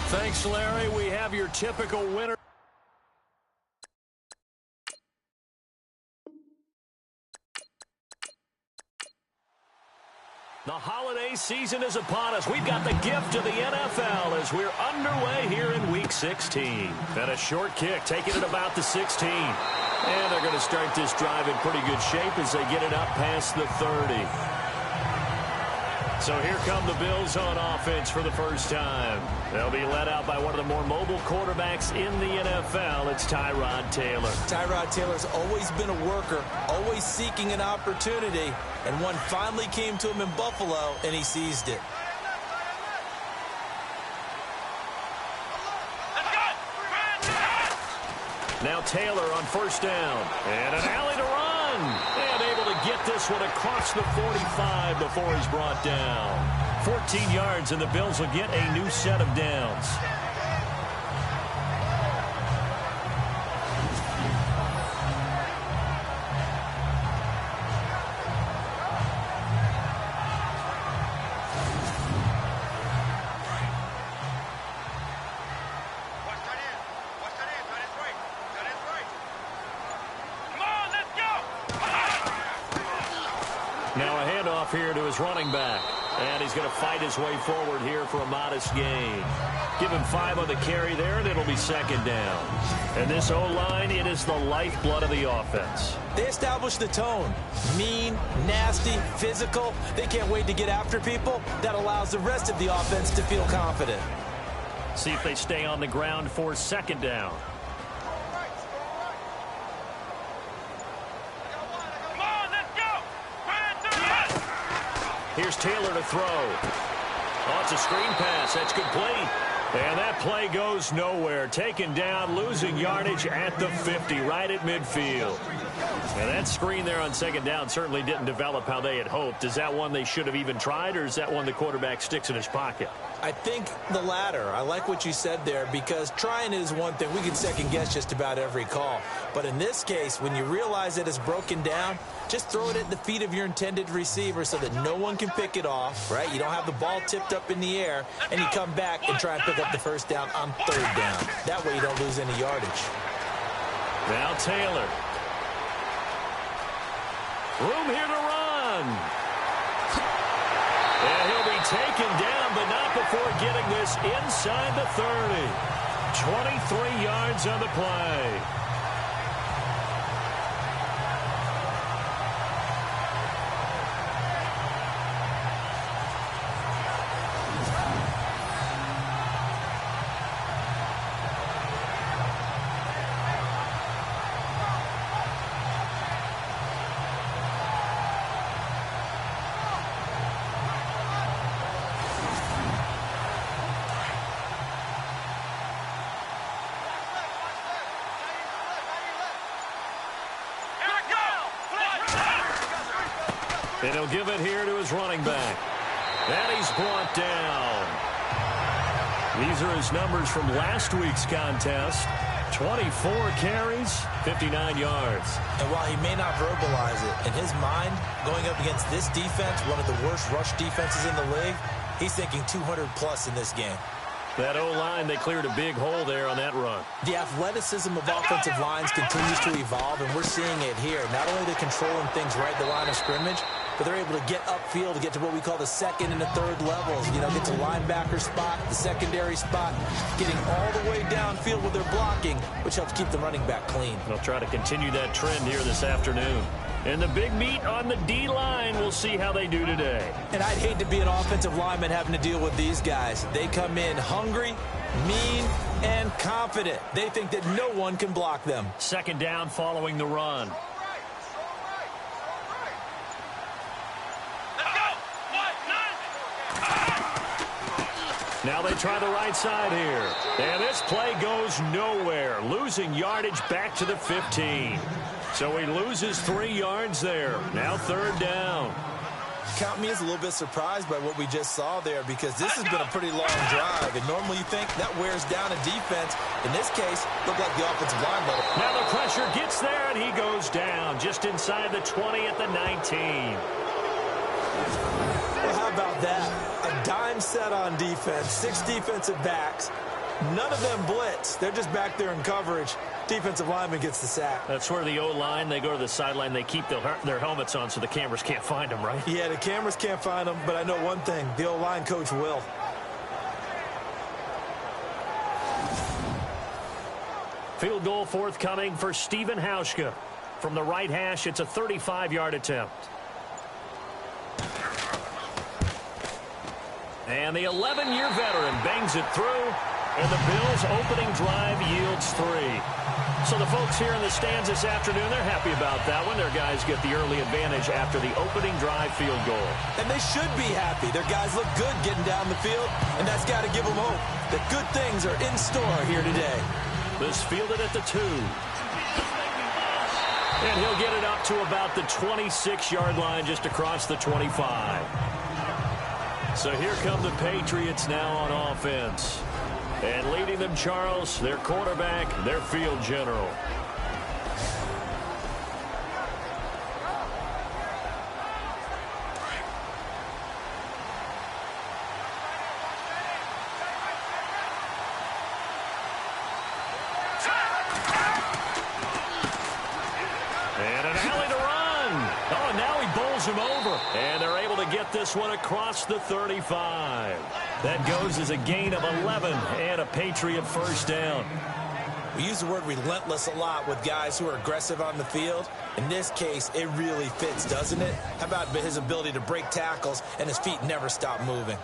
Thanks, Larry. We have your typical winner. The holiday season is upon us. We've got the gift of the NFL as we're underway here in Week 16. And a short kick, taking it about the 16. And they're going to start this drive in pretty good shape as they get it up past the 30. So here come the Bills on offense for the first time. They'll be led out by one of the more mobile quarterbacks in the NFL. It's Tyrod Taylor. Tyrod Taylor's always been a worker, always seeking an opportunity, and one finally came to him in Buffalo, and he seized it. Now Taylor on first down. And an alley to run. And able to get this one across the 45 before he's brought down. 14 yards, and the Bills will get a new set of downs. Now a handoff here to his running back. And he's going to fight his way forward here for a modest gain. Give him 5 on the carry there, and it'll be second down. And this O-line, it is the lifeblood of the offense. They established the tone. Mean, nasty, physical. They can't wait to get after people. That allows the rest of the offense to feel confident. See if they stay on the ground for second down. Here's Taylor to throw. Oh, it's a screen pass. That's complete. And that play goes nowhere. Taken down, losing yardage at the 50, right at midfield. And that screen there on second down certainly didn't develop how they had hoped. Is that one they should have even tried, or is that one the quarterback sticks in his pocket? I think the latter. I like what you said there, because trying is one thing. We can second guess just about every call. But in this case, when you realize that it's broken down, just throw it at the feet of your intended receiver so that no one can pick it off, right? You don't have the ball tipped up in the air, and you come back and try and pick up the first down on third down. That way you don't lose any yardage. Now Taylor. Room here to run. And he'll be taken down, but not before getting this inside the 30. 23 yards on the play. And he'll give it here to his running back. And he's brought down. These are his numbers from last week's contest. 24 carries, 59 yards. And while he may not verbalize it, in his mind, going up against this defense, one of the worst rush defenses in the league, he's thinking 200-plus in this game. That O-line, they cleared a big hole there on that run. The athleticism of offensive lines continues to evolve, and we're seeing it here. Not only are they controlling things right at the line of scrimmage, but they're able to get upfield to get to what we call the second and the third levels. You know, get to linebacker spot, the secondary spot, getting all the way downfield with their blocking, which helps keep the running back clean. They'll try to continue that trend here this afternoon. And the big meat on the D-line, we'll see how they do today. And I'd hate to be an offensive lineman having to deal with these guys. They come in hungry, mean, and confident. They think that no one can block them. Second down following the run. Now they try the right side here. And this play goes nowhere. Losing yardage back to the 15. So he loses 3 yards there. Now third down. Count me as a little bit surprised by what we just saw there, because this has been a pretty long drive. And normally you think that wears down a defense. In this case, looked like the offensive line level. Now the pressure gets there, and he goes down just inside the 20 at the 19. Well, how about that? A dime set on defense, 6 defensive backs, None of them blitz. They're just back there in coverage. Defensive lineman gets the sack. That's where the O-line, they go to the sideline, they keep their helmets on so the cameras can't find them, right? Yeah, the cameras can't find them, but I know one thing. The O-line coach will. Field goal forthcoming for Steven Hauschka. From the right hash, it's a 35-yard attempt. And the 11-year veteran bangs it through, and the Bills' opening drive yields 3. So the folks here in the stands this afternoon, they're happy about that one. Their guys get the early advantage after the opening drive field goal. And they should be happy. Their guys look good getting down the field, and that's got to give them hope that good things are in store here today. This fielded at the 2. And he'll get it up to about the 26-yard line just across the 25. So here come the Patriots now on offense. And leading them, Charles, their quarterback, their field general. And an alley to run. Oh, now he bowls him over. And they're able to get this one across the 35. That goes as a gain of 11 and a Patriot first down. We use the word relentless a lot with guys who are aggressive on the field. In this case, it really fits, doesn't it? How about his ability to break tackles and his feet never stop moving?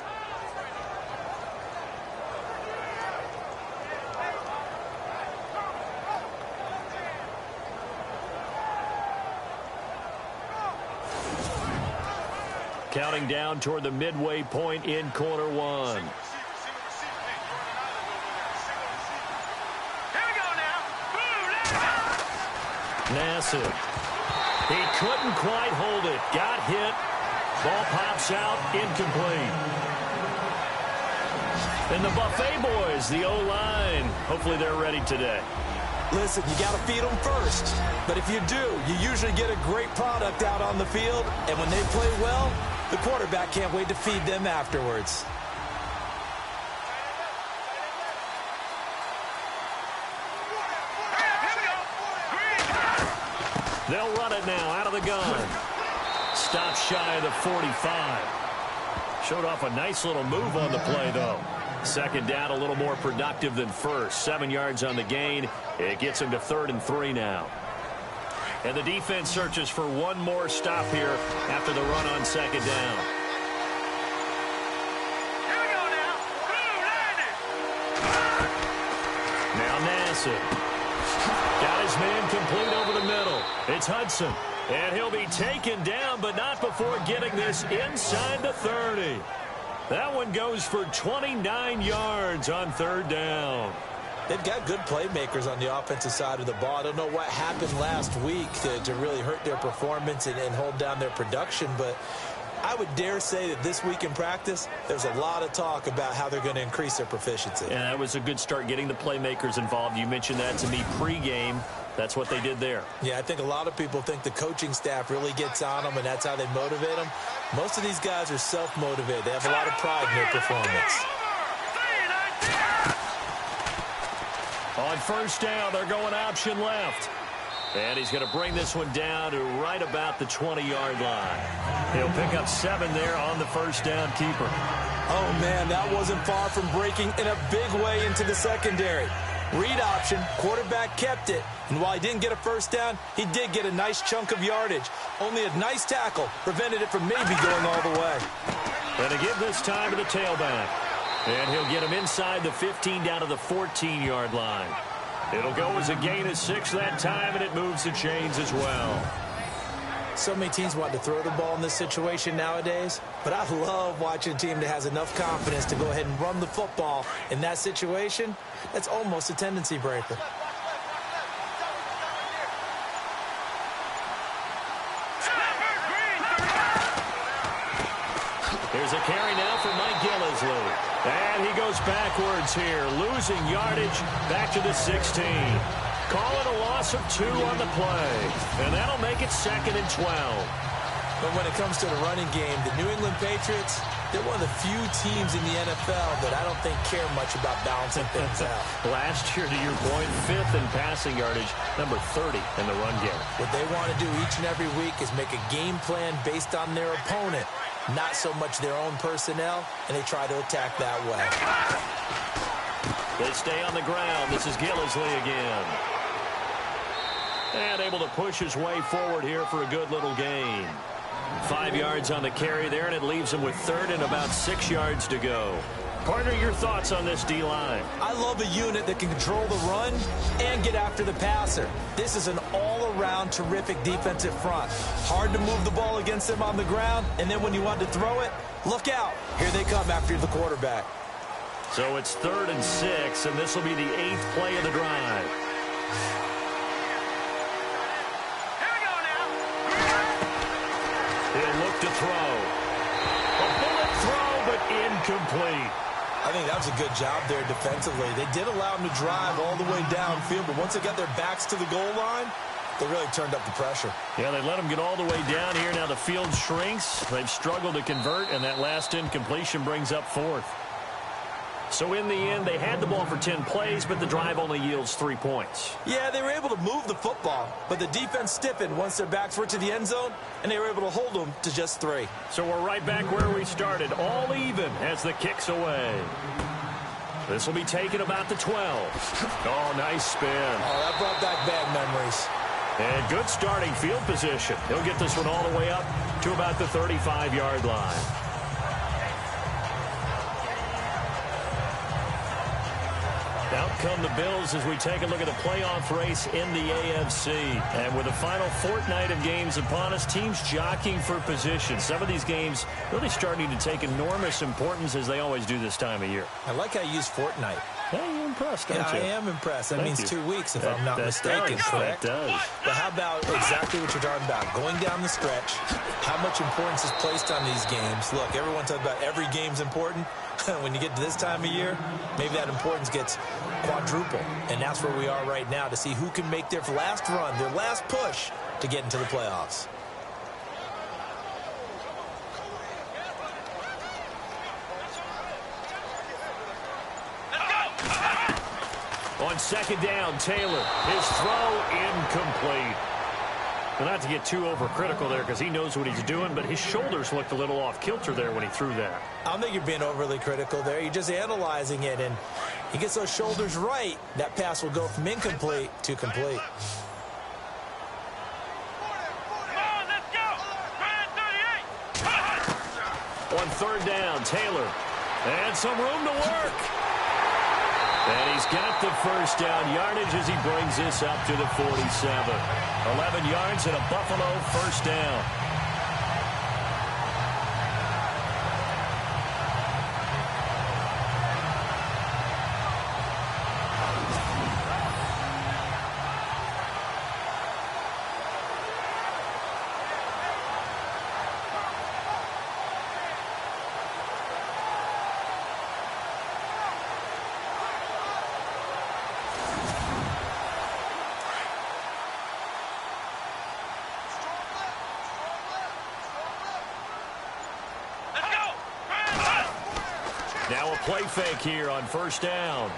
Counting down toward the midway point in quarter 1. Nassib. He couldn't quite hold it. Got hit. Ball pops out. Incomplete. And the Buffet boys, the O-line, hopefully they're ready today. Listen, you got to feed them first. But if you do, you usually get a great product out on the field. And when they play well, the quarterback can't wait to feed them afterwards. They'll run it now out of the gun. Stop shy of the 45. Showed off a nice little move on the play, though. Second down, a little more productive than first. 7 yards on the gain. It gets him to 3rd and 3 now. And the defense searches for one more stop here after the run on second down. Here we go now. Now Nassib. Got his man complete over the middle. It's Hudson. And he'll be taken down, but not before getting this inside the 30. That one goes for 29 yards on 3rd down. They've got good playmakers on the offensive side of the ball. I don't know what happened last week to really hurt their performance and hold down their production, but I would dare say that this week in practice, there's a lot of talk about how they're going to increase their proficiency. And that was a good start, getting the playmakers involved. You mentioned that to me pregame. That's what they did there. Yeah, I think a lot of people think the coaching staff really gets on them, and that's how they motivate them. Most of these guys are self-motivated. They have a lot of pride in their performance. On first down, they're going option left. And he's going to bring this one down to right about the 20-yard line. He'll pick up 7 there on the first down keeper. Oh, man, that wasn't far from breaking in a big way into the secondary. Read option, quarterback kept it. And while he didn't get a first down, he did get a nice chunk of yardage. Only a nice tackle prevented it from maybe going all the way. And to give this time to the tailback. And he'll get him inside the 15 down to the 14-yard line. It'll go as a gain of 6 that time, and it moves the chains as well. So many teams want to throw the ball in this situation nowadays, but I love watching a team that has enough confidence to go ahead and run the football in that situation. That's almost a tendency breaker. Here's a carry now for Mike Gillislee. And he goes backwards here, losing yardage back to the 16. Call it a loss of 2 on the play. And that'll make it 2nd and 12. But when it comes to the running game, the New England Patriots, They're one of the few teams in the NFL that I don't think care much about balancing things out. Last year, to your point, 5th in passing yardage, number 30 in the run game. What they want to do each and every week is make a game plan based on their opponent, not so much their own personnel, and they try to attack that way. They stay on the ground. This is Gillisley again. And able to push his way forward here for a good little gain. 5 yards on the carry there, and it leaves him with 3rd and about 6 yards to go. Partner, your thoughts on this D-line? I love a unit that can control the run and get after the passer. This is an all-around terrific defensive front. Hard to move the ball against them on the ground, and then when you want to throw it, look out. Here they come after the quarterback. So it's 3rd and 6, and this will be the 8th play of the drive. He'll look to throw. A bullet throw, but incomplete. I think that was a good job there defensively. They did allow him to drive all the way downfield, but once they got their backs to the goal line, they really turned up the pressure. Yeah, they let him get all the way down here. Now the field shrinks. They've struggled to convert, and that last incompletion brings up 4th. So in the end, they had the ball for 10 plays, but the drive only yields 3 points. Yeah, they were able to move the football, but the defense stiffened once their backs were to the end zone, and they were able to hold them to just 3. So we're right back where we started, all even as the kick's away. This will be taken about the 12. Oh, nice spin. Oh, that brought back bad memories. And good starting field position. He'll get this one all the way up to about the 35-yard line. Out come the Bills as we take a look at the playoff race in the AFC. And with the final fortnight of games upon us, teams jockeying for position. Some of these games really starting to take enormous importance as they always do this time of year. I like how you use fortnight. Hey, you're impressed, aren't you? I am impressed. That means 2 weeks, if I'm not That mistaken, correct? does. But how about exactly what you're talking about? Going down the stretch, how much importance is placed on these games? Look, everyone talks about every game's important. When you get to this time of year, maybe that importance gets quadruple. And that's where we are right now to see who can make their last run, their last push to get into the playoffs. On 2nd down, Taylor. His throw incomplete. Well, not to get too overcritical there because he knows what he's doing, but his shoulders looked a little off kilter there when he threw that. I don't think you're being overly critical there. You're just analyzing it, and he gets those shoulders right. That pass will go from incomplete to complete. On 3rd down, Taylor. And some room to work. And he's got the first down yardage as he brings this up to the 47. 11 yards and a Buffalo first down. Now a play fake here on 1st down.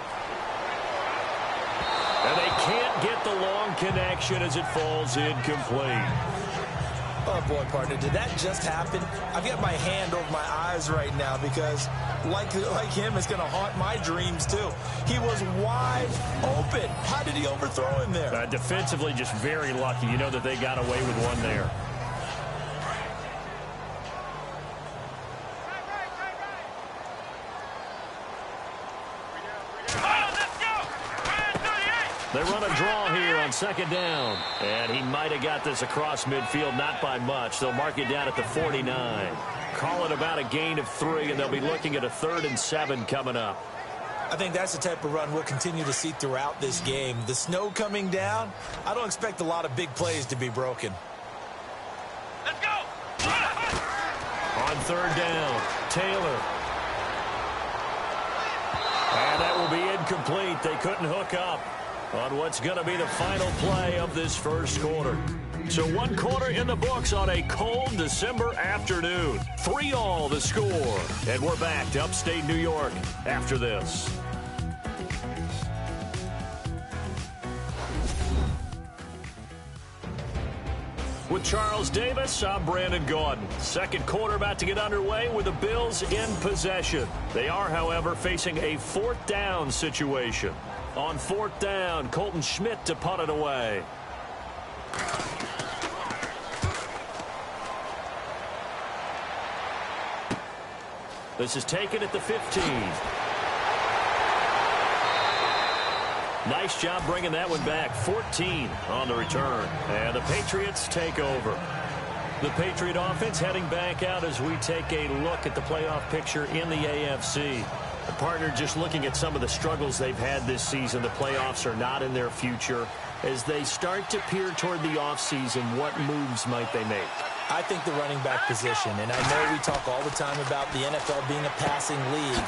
And they can't get the long connection as it falls incomplete. Oh, boy, partner, did that just happen? I've got my hand over my eyes right now because, like him, it's going to haunt my dreams, too. He was wide open. How did he overthrow him there? Defensively, just very lucky. You know that they got away with one there. They run a draw here on 2nd down. And he might have got this across midfield, not by much. They'll mark it down at the 49. Call it about a gain of 3, and they'll be looking at a 3rd and 7 coming up. I think that's the type of run we'll continue to see throughout this game. The snow coming down, I don't expect a lot of big plays to be broken. Let's go! On 3rd down, Taylor. And that will be incomplete. They couldn't hook up. on what's going to be the final play of this first quarter. So 1 quarter in the books on a cold December afternoon. 3-all the score. And we're back to upstate New York after this. With Charles Davis, I'm Brandon Gaudin. Second quarter about to get underway with the Bills in possession. They are, however, facing a 4th down situation. On 4th down, Colton Schmidt to punt it away. This is taken at the 15. Nice job bringing that one back. 14 on the return. And the Patriots take over. The Patriot offense heading back out as we take a look at the playoff picture in the AFC. The partner, just looking at some of the struggles they've had this season, the playoffs are not in their future. As they start to peer toward the offseason, what moves might they make? I think the running back position, and I know we talk all the time about the NFL being a passing league,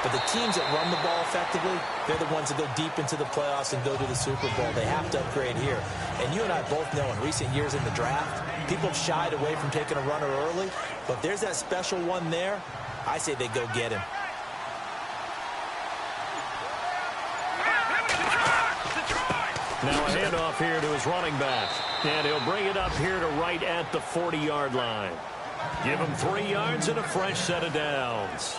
but the teams that run the ball effectively, they're the ones that go deep into the playoffs and go to the Super Bowl. They have to upgrade here. And you and I both know in recent years in the draft, people have shied away from taking a runner early, but if there's that special one there, I say they go get him. Now a handoff here to his running back. And he'll bring it up here to right at the 40-yard line. Give him 3 yards and a fresh set of downs.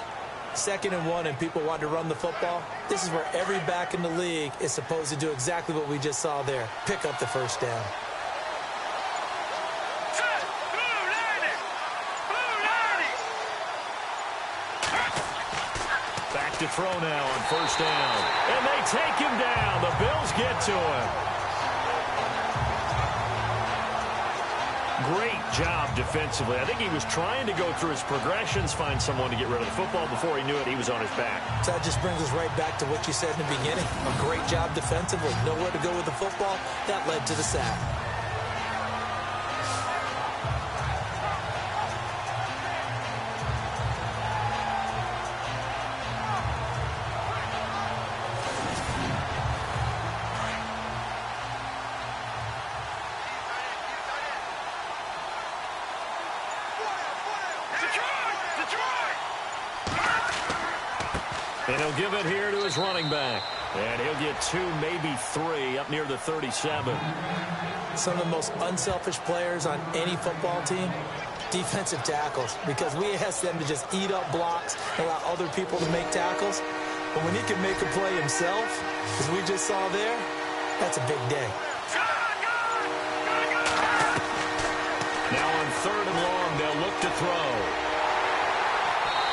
2nd and 1 and people want to run the football. This is where every back in the league is supposed to do exactly what we just saw there. Pick up the first down. Back to throw now on 1st down. And they take him down. The Bills get to him. Great job defensively. I think he was trying to go through his progressions, find someone to get rid of the football. Before he knew it, he was on his back. So that just brings us right back to what you said in the beginning. A great job defensively. Nowhere to go with the football. That led to the sack. And he'll give it here to his running back. And he'll get 2, maybe 3, up near the 37. Some of the most unselfish players on any football team, defensive tackles, because we ask them to just eat up blocks, allow other people to make tackles. But when he can make a play himself, as we just saw there, that's a big day. Now on 3rd and long, they'll look to throw.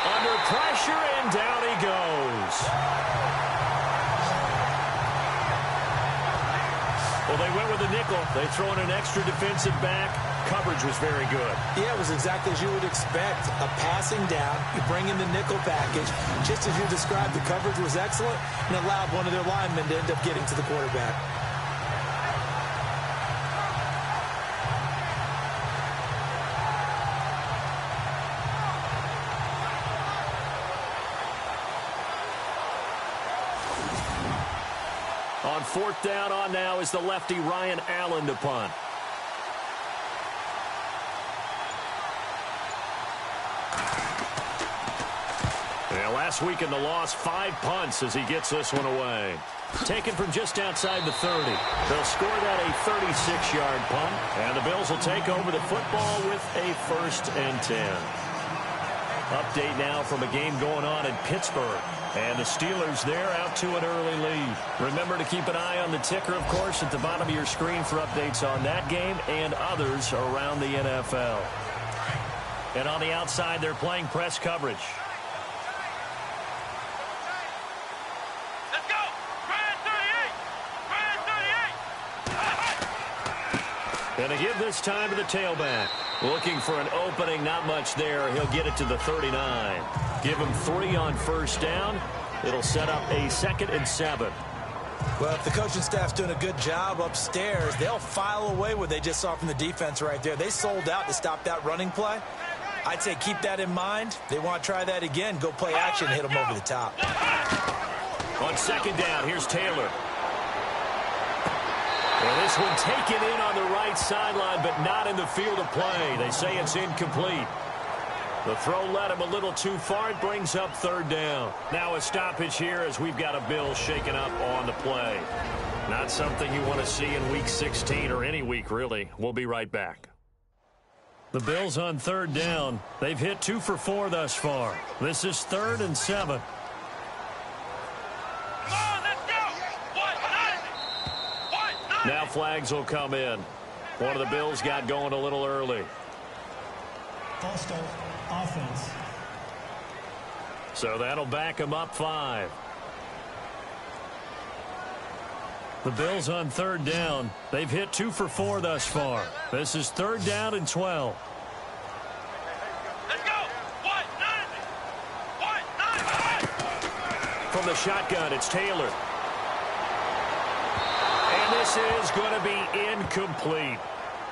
Under pressure, and down he goes. Well, they went with the nickel. They throw in an extra defensive back. Coverage was very good. Yeah, it was exactly as you would expect. A passing down, you bring in the nickel package. Just as you described, the coverage was excellent and allowed one of their linemen to end up getting to the quarterback. On 4th down on now is the lefty Ryan Allen to punt. Yeah, last week in the loss, 5 punts as he gets this one away. Taken from just outside the 30. They'll score that a 36-yard punt, and the Bills will take over the football with a 1st and 10. Update now from a game going on in Pittsburgh. And the Steelers there out to an early lead. Remember to keep an eye on the ticker, of course, at the bottom of your screen for updates on that game and others around the NFL. And on the outside, they're playing press coverage. Let's go! Ryan 38! Ryan 38! And to give this time to the tailback. Looking for an opening, not much there. He'll get it to the 39. Give him 3 on 1st down. It'll set up a 2nd and 7. Well, if the coaching staff's doing a good job upstairs, they'll file away what they just saw from the defense right there. They sold out to stop that running play. I'd say keep that in mind. They want to try that again. Go play action, hit them over the top. On 2nd down, here's Taylor. And this one taken in on the right sideline, but not in the field of play. They say it's incomplete. The throw led him a little too far. It brings up third down. Now a stoppage here as we've got a Bill shaken up on the play. Not something you want to see in Week 16 or any week, really. We'll be right back. The Bills on third down. They've hit 2 for 4 thus far. This is 3rd and 7. Now flags will come in. One of the Bills got going a little early. False start, offense. So that'll back them up 5. The Bills on third down. They've hit 2 for 4 thus far. This is 3rd down and 12. Let's go. 1-9. From the shotgun, it's Taylor. And this is going to be incomplete.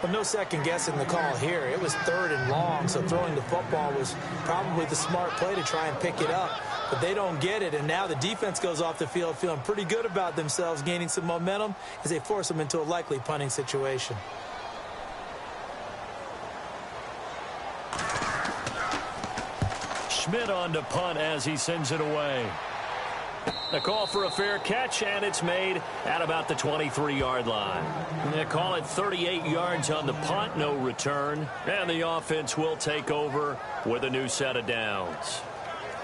Well, no second guessing the call here. It was 3rd and long, so throwing the football was probably the smart play to try and pick it up. But they don't get it, and now the defense goes off the field feeling pretty good about themselves, gaining some momentum as they force them into a likely punting situation. Schmidt on to punt as he sends it away. A call for a fair catch, and it's made at about the 23-yard line. They call it 38 yards on the punt, no return. And the offense will take over with a new set of downs.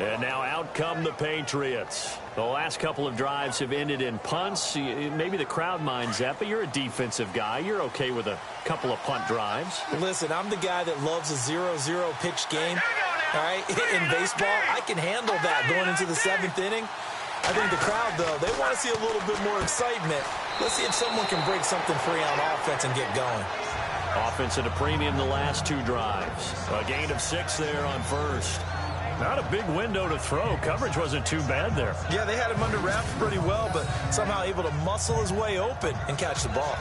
And now out come the Patriots. The last couple of drives have ended in punts. Maybe the crowd minds that, but you're a defensive guy. You're okay with a couple of punt drives. Listen, I'm the guy that loves a 0-0 pitch game. All right, in baseball, I can handle that going into the 7th inning. I think the crowd, though, they want to see a little bit more excitement. Let's see if someone can break something free on offense and get going. Offense at a premium the last 2 drives. A gain of 6 there on first. Not a big window to throw. Coverage wasn't too bad there. Yeah, they had him under wraps pretty well, but somehow able to muscle his way open and catch the ball.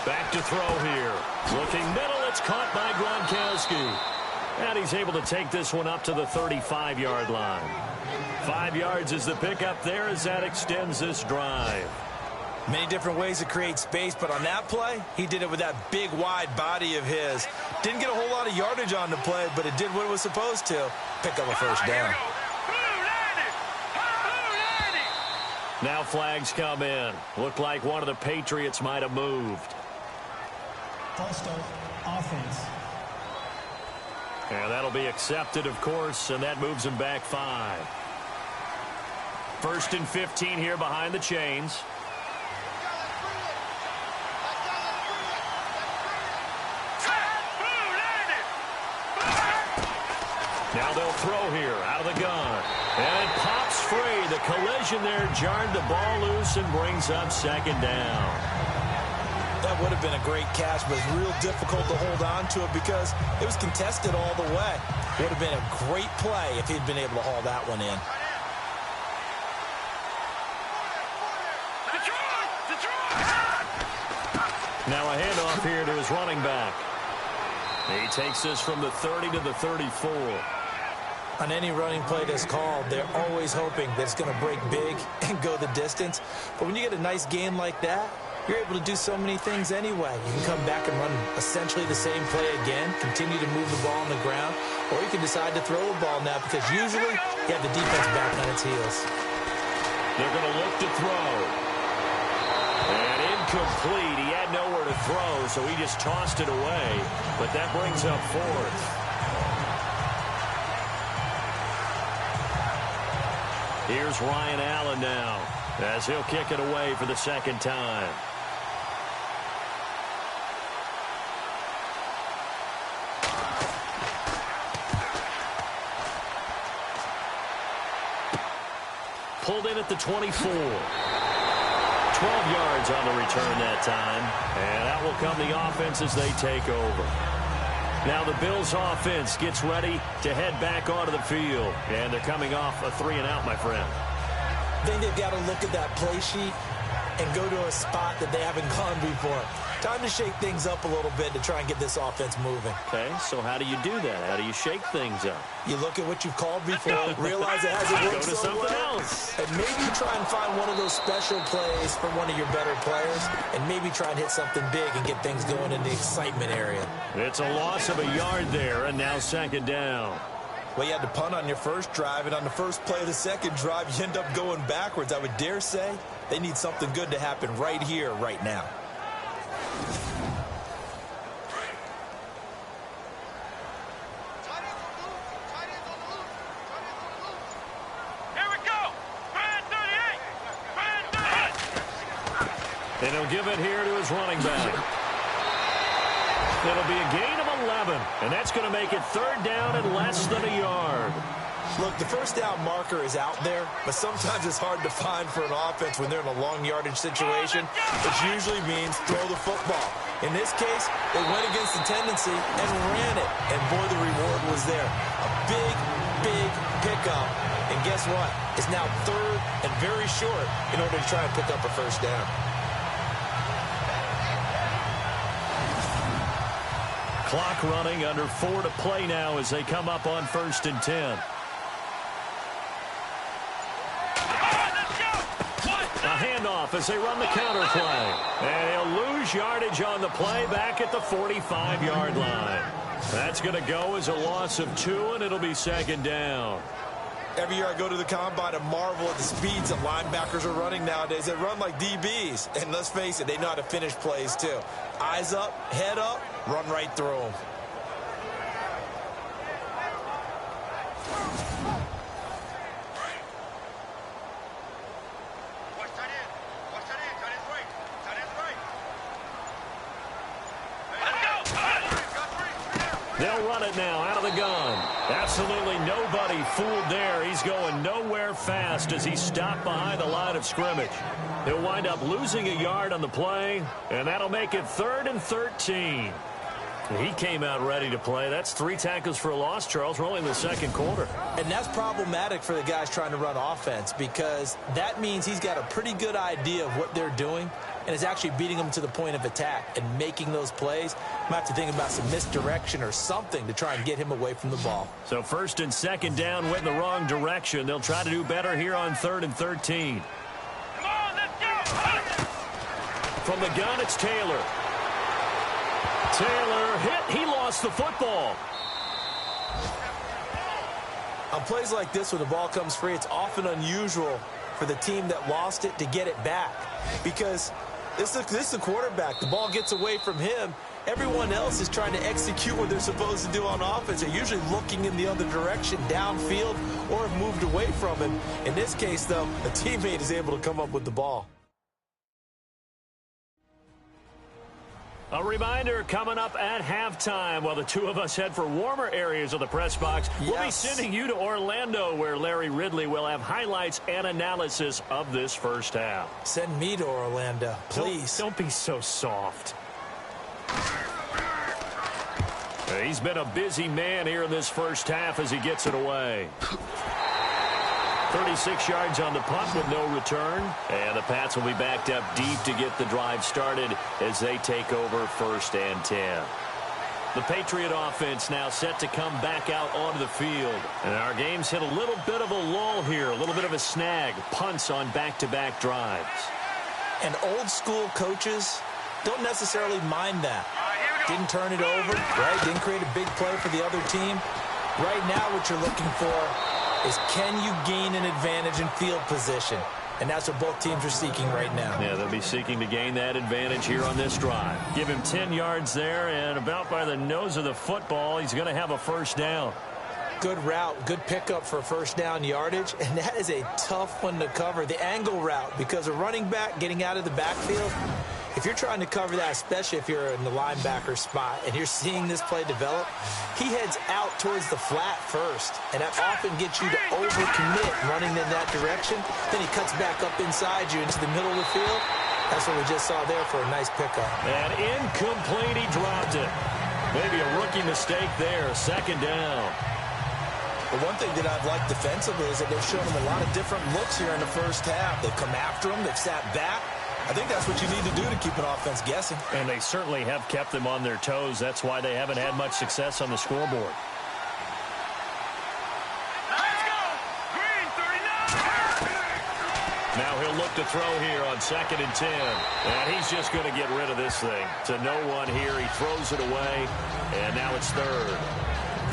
Back to throw here. Looking middle, it's caught by Gronkowski. And he's able to take this one up to the 35-yard line. 5 yards is the pickup there as that extends this drive. Many different ways to create space, but on that play, he did it with that big, wide body of his. Didn't get a whole lot of yardage on the play, but it did what it was supposed to. Pick up a first down. Now flags come in. Looked like one of the Patriots might have moved. False start, offense. And that'll be accepted, of course, and that moves him back 5. 1st and 15 here behind the chains. Now they'll throw here out of the gun. And it pops free. The collision there jarred the ball loose and brings up 2nd down. That would have been a great catch, but it's real difficult to hold on to it because it was contested all the way. Would have been a great play if he'd been able to haul that one in. Now a handoff here to his running back. He takes this from the 30 to the 34. On any running play that's called, they're always hoping that it's going to break big and go the distance. But when you get a nice gain like that, you're able to do so many things anyway. You can come back and run essentially the same play again, continue to move the ball on the ground, or you can decide to throw the ball now because usually you have the defense back on its heels. They're going to look to throw. And incomplete. He had nowhere to throw, so he just tossed it away. But that brings up 4th. Here's Ryan Allen now as he'll kick it away for the 2nd time. Pulled in at the 24. 12 yards on the return that time. And that will come the offense as they take over. Now the Bills offense gets ready to head back onto the field. And they're coming off a 3-and-out, my friend. I think they've got to look at that play sheet and go to a spot that they haven't gone before. Time to shake things up a little bit to try and get this offense moving. Okay, so how do you do that? How do you shake things up? You look at what you've called before, realize it hasn't Go worked to so something well, else. and maybe try and find one of those special plays from one of your better players, and maybe try and hit something big and get things going in the excitement area. It's a loss of a yard there, and now second down. Well, you had to punt on your first drive, and on the first play of the second drive, you end up going backwards. I would dare say they need something good to happen right here, right now. And he'll give it here to his running back. It'll be a gain of 11, and that's going to make it third down and less than a yard. Look, the first down marker is out there, but sometimes it's hard to find for an offense when they're in a long yardage situation, which usually means throw the football. In this case, they went against the tendency and ran it, and boy, the reward was there. A big, big pickup, and guess what? It's now third and very short in order to try and pick up a first down. Clock running, under 4 to play now as they come up on 1st and 10. A handoff as they run the counter play. And he'll lose yardage on the play back at the 45-yard line. That's going to go as a loss of 2, and it'll be second down. Every year I go to the combine and marvel at the speeds that linebackers are running nowadays. They run like DBs. And let's face it, they know how to finish plays too. Eyes up, head up, run right through them. They'll run it now out of the gun. Absolutely nobody fooled there. He's going nowhere fast as he stopped behind the line of scrimmage. He'll wind up losing a yard on the play, and that'll make it 3rd and 13. He came out ready to play. That's 3 tackles for a loss, Charles. We're only in the second quarter. And that's problematic for the guys trying to run offense because that means he's got a pretty good idea of what they're doing and is actually beating them to the point of attack and making those plays. Might have to think about some misdirection or something to try and get him away from the ball. So 1st and 2nd down went in the wrong direction. They'll try to do better here on 3rd and 13. Come on, let's go! From the gun, it's Taylor. Taylor hit. He lost the football. On plays like this, when the ball comes free, it's often unusual for the team that lost it to get it back because this is the quarterback. The ball gets away from him. Everyone else is trying to execute what they're supposed to do on offense. They're usually looking in the other direction, downfield, or have moved away from him. In this case, though, a teammate is able to come up with the ball. A reminder coming up at halftime while the two of us head for warmer areas of the press box. Yes. We'll be sending you to Orlando where Larry Ridley will have highlights and analysis of this first half. Send me to Orlando, please. Don't be so soft. He's been a busy man here in this first half as he gets it away. 36 yards on the punt with no return. And the Pats will be backed up deep to get the drive started as they take over 1st and 10. The Patriot offense now set to come back out onto the field. And our game's hit a little bit of a lull here, a little bit of a snag. Punts on back-to-back drives. And old school coaches don't necessarily mind that. Didn't turn it over, right? Didn't create a big play for the other team. Right now what you're looking for is can you gain an advantage in field position? And that's what both teams are seeking right now. Yeah, they'll be seeking to gain that advantage here on this drive. Give him 10 yards there, and about by the nose of the football, he's going to have a first down. Good route, good pickup for first down yardage, and that is a tough one to cover. The angle route, because a running back getting out of the backfield, if you're trying to cover that, especially if you're in the linebacker spot and you're seeing this play develop, he heads out towards the flat first, and that often gets you to overcommit running in that direction. Then he cuts back up inside you into the middle of the field. That's what we just saw there for a nice pickup. And incomplete, he dropped it. Maybe a rookie mistake there, second down. The one thing that I've liked defensively is that they've shown them a lot of different looks here in the first half. They've come after them. They've sat back. I think that's what you need to do to keep an offense guessing. And they certainly have kept them on their toes. That's why they haven't had much success on the scoreboard. Now he'll look to throw here on 2nd and 10. And he's just going to get rid of this thing. To no one here. He throws it away. And now it's 3rd.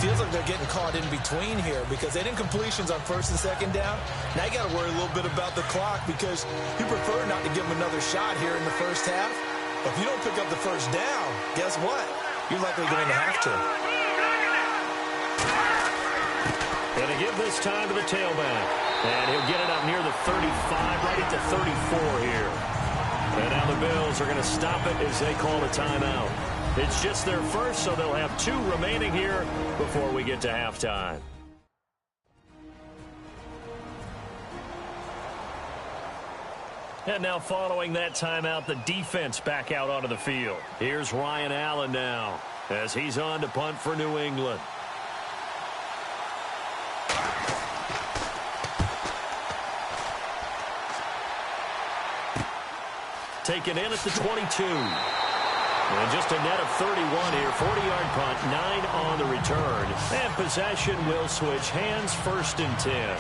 Feels like they're getting caught in between here because they didn't completions on 1st and 2nd down. Now you got to worry a little bit about the clock because you prefer not to give them another shot here in the first half. But if you don't pick up the 1st down, guess what? You're likely going to have to. And to give this time to the tailback. And he'll get it up near the 35, right at the 34 here. And now the Bills are going to stop it as they call a timeout. It's just their first, so they'll have 2 remaining here before we get to halftime. And now following that timeout, the defense back out onto the field. Here's Ryan Allen now as he's on to punt for New England. Taken in at the 22. And just a net of 31 here. 40-yard punt, 9 on the return. And possession will switch hands, 1st and 10.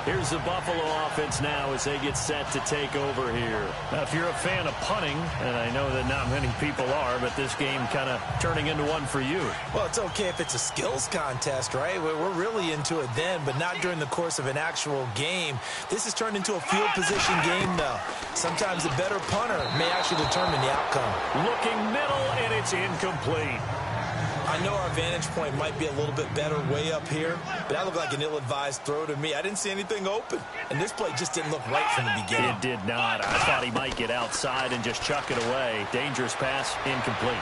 Here's the Buffalo offense now as they get set to take over here. Now, if you're a fan of punting, and I know that not many people are, but this game kind of turning into one for you. Well, it's okay if it's a skills contest, right? We're really into it then, but not during the course of an actual game. This has turned into a field position game, though. Sometimes the better punter may actually determine the outcome. Looking middle, and it's incomplete. I know our vantage point might be a little bit better way up here, but that looked like an ill-advised throw to me. I didn't see anything open, and this play just didn't look right from the beginning. It did not. I thought he might get outside and just chuck it away. Dangerous pass, incomplete.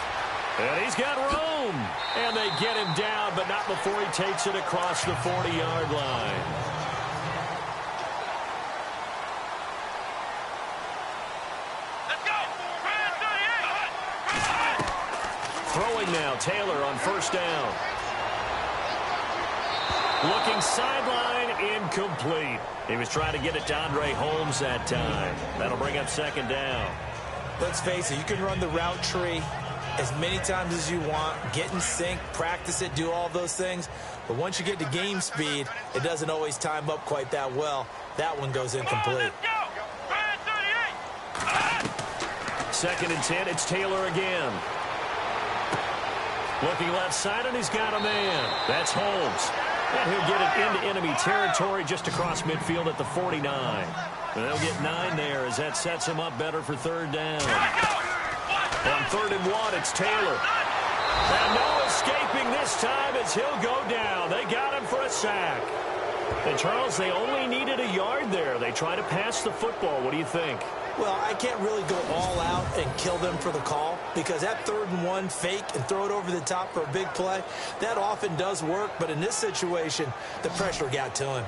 And he's got room, and they get him down, but not before he takes it across the 40-yard line. Throwing now, Taylor on 1st down. Looking sideline, incomplete. He was trying to get it to Andre Holmes that time. That'll bring up 2nd down. Let's face it, you can run the route tree as many times as you want, get in sync, practice it, do all those things. But once you get to game speed, it doesn't always time up quite that well. That one goes incomplete. 2nd and 10, it's Taylor again. Looking left side, and he's got a man. That's Holmes. And he'll get it into enemy territory just across midfield at the 49. And they'll get 9 there as that sets him up better for 3rd down. On 3rd and 1, it's Taylor. And no escaping this time as he'll go down. They got him for a sack. And, Charles, they only needed a yard there. They try to pass the football. What do you think? Well, I can't really go all out and kill them for the call because that 3rd and 1 fake and throw it over the top for a big play, that often does work. But in this situation, the pressure got to him.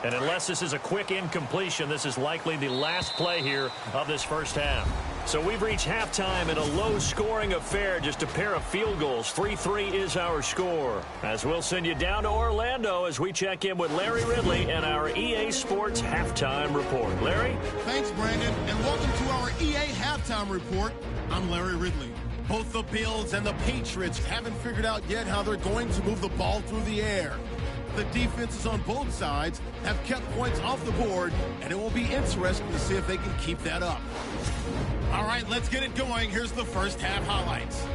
And unless this is a quick incompletion, this is likely the last play here of this first half. So we've reached halftime in a low-scoring affair, just a pair of field goals. 3-3 is our score. As we'll send you down to Orlando as we check in with Larry Ridley and our EA Sports Halftime Report. Larry? Thanks, Brandon, and welcome to our EA Halftime Report. I'm Larry Ridley. Both the Bills and the Patriots haven't figured out yet how they're going to move the ball through the air. The defenses on both sides have kept points off the board, and it will be interesting to see if they can keep that up. All right, let's get it going. Here's the first half highlights.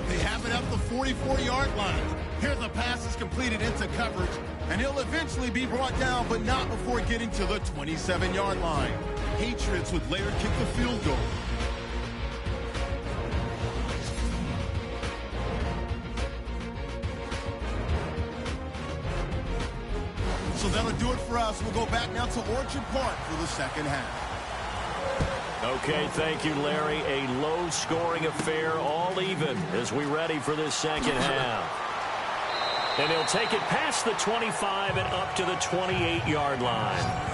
They have it up the 44-yard line. Here the pass is completed into coverage, and he'll eventually be brought down, but not before getting to the 27-yard line. Patriots would later kick the field goal. So that'll do it for us. We'll go back now to Orchard Park for the second half. Okay, thank you, Larry. A low-scoring affair, all even, as we ready for this second half. And he'll take it past the 25 and up to the 28-yard line.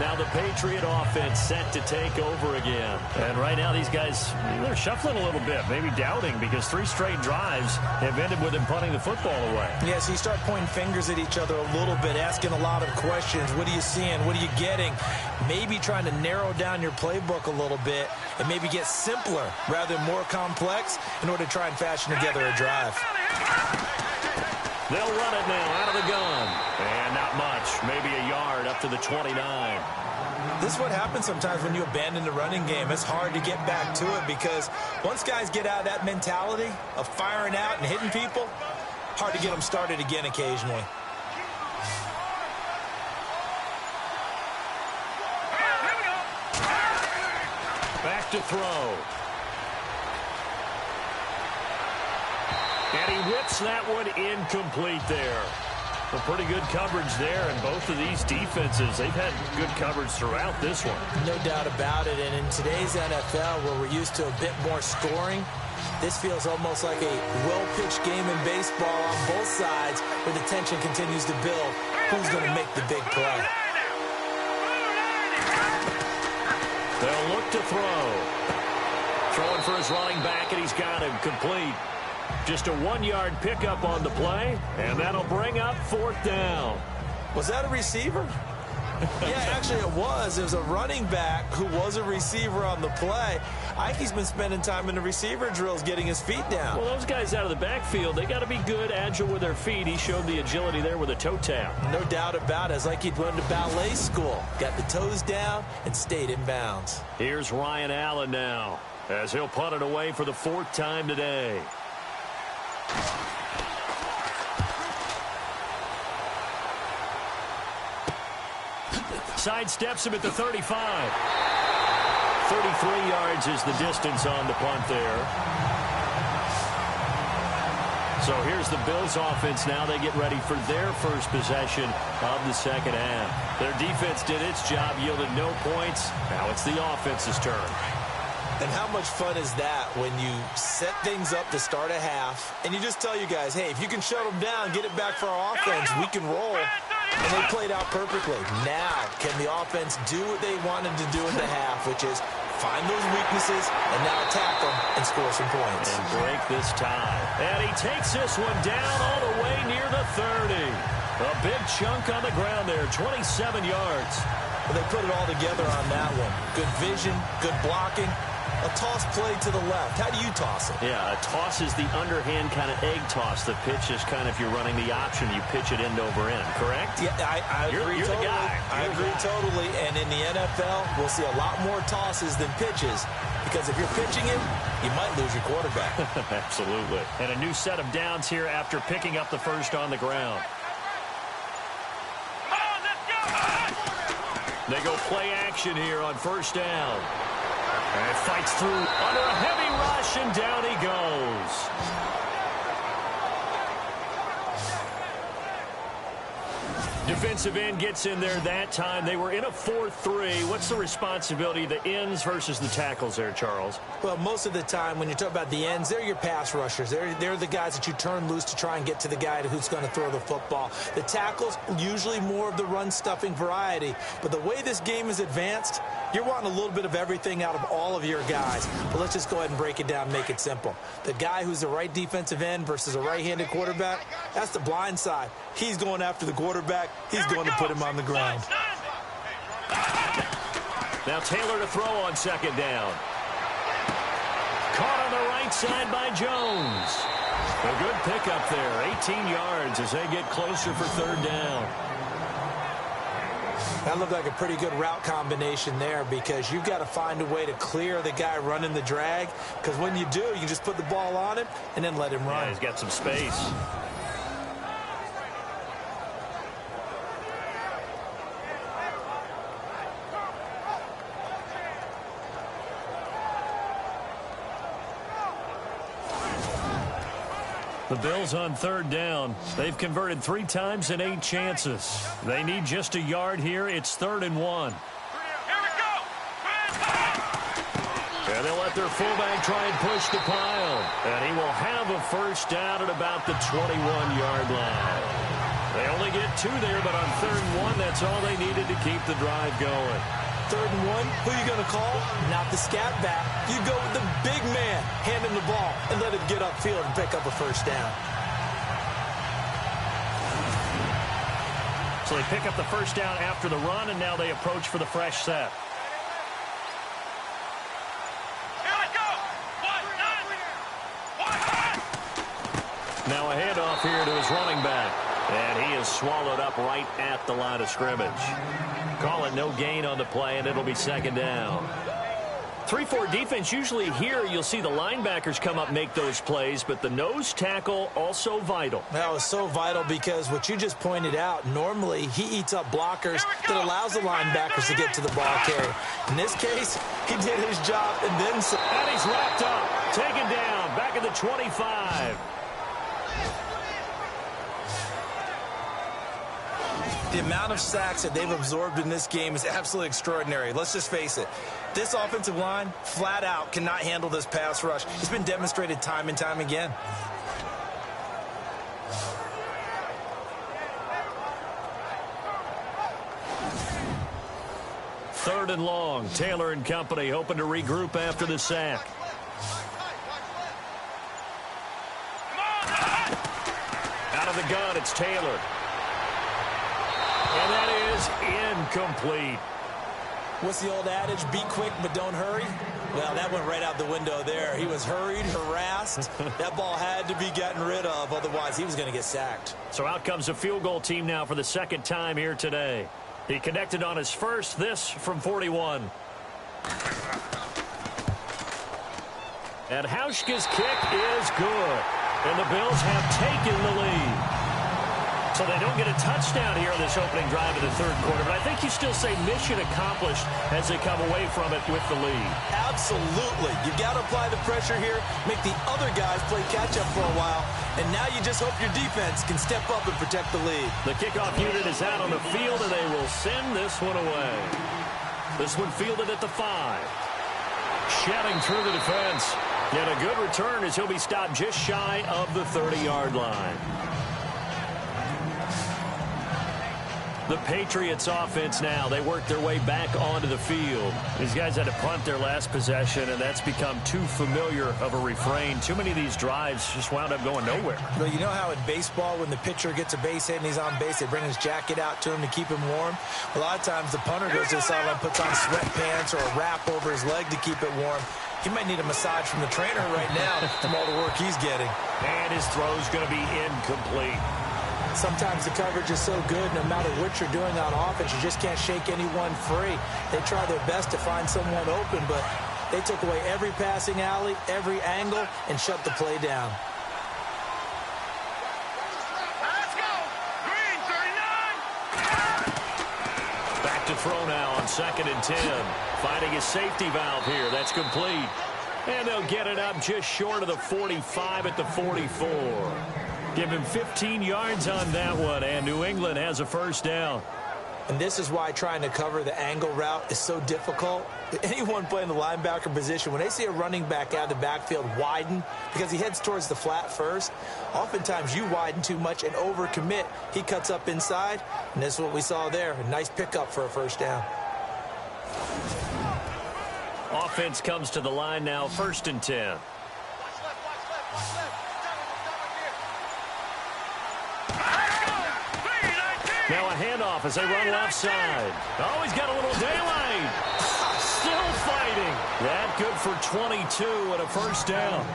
Now the Patriot offense set to take over again. And right now these guys, they're shuffling a little bit, maybe doubting, because 3 straight drives have ended with them punting the football away. Yeah, so you start pointing fingers at each other a little bit, asking a lot of questions. What are you seeing? What are you getting? Maybe trying to narrow down your playbook a little bit and maybe get simpler rather than more complex in order to try and fashion together a drive. They'll run it now out of the gun. And not much. Maybe a yard up to the 29. This is what happens sometimes when you abandon the running game. It's hard to get back to it because once guys get out of that mentality of firing out and hitting people, hard to get them started again occasionally. Back to throw. And he whips that one incomplete there. A pretty good coverage there, and both of these defenses, they've had good coverage throughout this one. No doubt about it, and in today's NFL, where we're used to a bit more scoring, this feels almost like a well-pitched game in baseball on both sides, where the tension continues to build. Who's going to make the big play? They'll look to throw. Throwing for his running back, and he's got him complete. Just a 1-yard pickup on the play, and that'll bring up 4th down. Was that a receiver? Yeah, actually it was. It was a running back who was a receiver on the play. Ike's been spending time in the receiver drills getting his feet down. Well, those guys out of the backfield, they got to be good, agile with their feet. He showed the agility there with a toe tap. No doubt about it. It's like he'd went to ballet school. Got the toes down and stayed in bounds. Here's Ryan Allen now, as he'll punt it away for the 4th time today. Sidesteps him at the 35. 33 yards is the distance on the punt there. So here's the Bills offense now. They get ready for their first possession of the second half. Their defense did its job, yielded no points. Now it's the offense's turn. And how much fun is that when you set things up to start a half and you just tell you guys, hey, if you can shut them down, get it back for our offense, we can roll. And they played out perfectly. Now, can the offense do what they wanted to do in the half, which is find those weaknesses and now attack them and score some points. And break this tie. And he takes this one down all the way near the 30. A big chunk on the ground there, 27 yards. Well, they put it all together on that one. Good vision, good blocking. A toss play to the left. How do you toss it? Yeah, a toss is the underhand kind of egg toss. The pitch is kind of, if you're running the option, you pitch it end over end, correct? Yeah, I agree you're totally. The guy. I agree totally. And in the NFL, we'll see a lot more tosses than pitches because if you're pitching it, you might lose your quarterback. Absolutely. And a new set of downs here after picking up the first on the ground. They go play action here on first down. And fights through under a heavy rush, and down he goes. Defensive end gets in there that time. They were in a 4-3. What's the responsibility of the ends versus the tackles there, Charles? Well, most of the time when you talk about the ends, they're your pass rushers. They're the guys that you turn loose to try and get to the guy who's going to throw the football. The tackles, usually more of the run-stuffing variety. But the way this game is advanced, you're wanting a little bit of everything out of all of your guys. But let's just go ahead and break it down and make it simple. The guy who's the right defensive end versus a right-handed quarterback, that's the blind side. He's going after the quarterback. He's going to put him on the ground. Now Taylor to throw on second down. Caught on the right side by Jones. A good pickup there. 18 yards as they get closer for third down. That looked like a pretty good route combination there because you've got to find a way to clear the guy running the drag because when you do, you can just put the ball on him and then let him run. Yeah, he's got some space. The Bills on third down. They've converted 3 times in 8 chances. They need just a yard here. It's 3rd and 1. Here we go. And they'll let their fullback try and push the pile. And he will have a first down at about the 21-yard line. They only get 2 there, but on 3rd and 1, that's all they needed to keep the drive going. 3rd and 1, who are you going to call? Not the scat back. You go with the big man. Hand him the ball and let him get upfield and pick up a first down. So they pick up the first down after the run, and now they approach for the fresh set. Here we go. Now a handoff here to his running back. And he is swallowed up right at the line of scrimmage. Call it no gain on the play, and it'll be 2nd down. 3-4 defense, usually here you'll see the linebackers come up make those plays, but the nose tackle also vital. That was so vital because what you just pointed out, normally he eats up blockers that allows the linebackers to get to the ball carrier. In this case, he did his job and then some. And he's wrapped up, taken down, back at the 25. The amount of sacks that they've absorbed in this game is absolutely extraordinary. Let's just face it. This offensive line, flat out, cannot handle this pass rush. It's been demonstrated time and time again. Third and long. Taylor and company hoping to regroup after the sack. Out of the gun, it's Taylor. And that is incomplete. What's the old adage? Be quick, but don't hurry. Well, that went right out the window there. He was hurried, harassed. That ball had to be gotten rid of. Otherwise, he was going to get sacked. So out comes a field goal team now for the 2nd time here today. He connected on his first, this from 41. And Hauschka's kick is good. And the Bills have taken the lead. So they don't get a touchdown here on this opening drive of the 3rd quarter. But I think you still say mission accomplished as they come away from it with the lead. Absolutely. You've got to apply the pressure here, make the other guys play catch-up for a while, and now you just hope your defense can step up and protect the lead. The kickoff unit is out on the field, and they will send this one away. This one fielded at the 5. Shedding through the defense. And a good return as he'll be stopped just shy of the 30-yard line. The Patriots offense now. They work their way back onto the field. These guys had to punt their last possession, and that's become too familiar of a refrain. Too many of these drives just wound up going nowhere. Well, you know how in baseball when the pitcher gets a base hit and he's on base, they bring his jacket out to him to keep him warm? A lot of times the punter goes to the sideline, puts on sweatpants or a wrap over his leg to keep it warm. He might need a massage from the trainer right now from all the work he's getting. And his throw's going to be incomplete. Sometimes the coverage is so good, no matter what you're doing on offense, you just can't shake anyone free. They try their best to find someone open, but they took away every passing alley, every angle, and shut the play down. Let's go. Green 39. Back to throw now on 2nd and 10. Finding a safety valve here. That's complete. And they'll get it up just short of the 45 at the 44. Give him 15 yards on that one, and New England has a first down. And this is why trying to cover the angle route is so difficult. Anyone playing the linebacker position, when they see a running back out of the backfield widen because he heads towards the flat first, oftentimes you widen too much and overcommit. He cuts up inside, and this is what we saw there. A nice pickup for a first down. Offense comes to the line now, 1st and 10. Now a handoff as they run left side. Oh, he's got a little daylight. Still fighting. That good for 22 and a first down.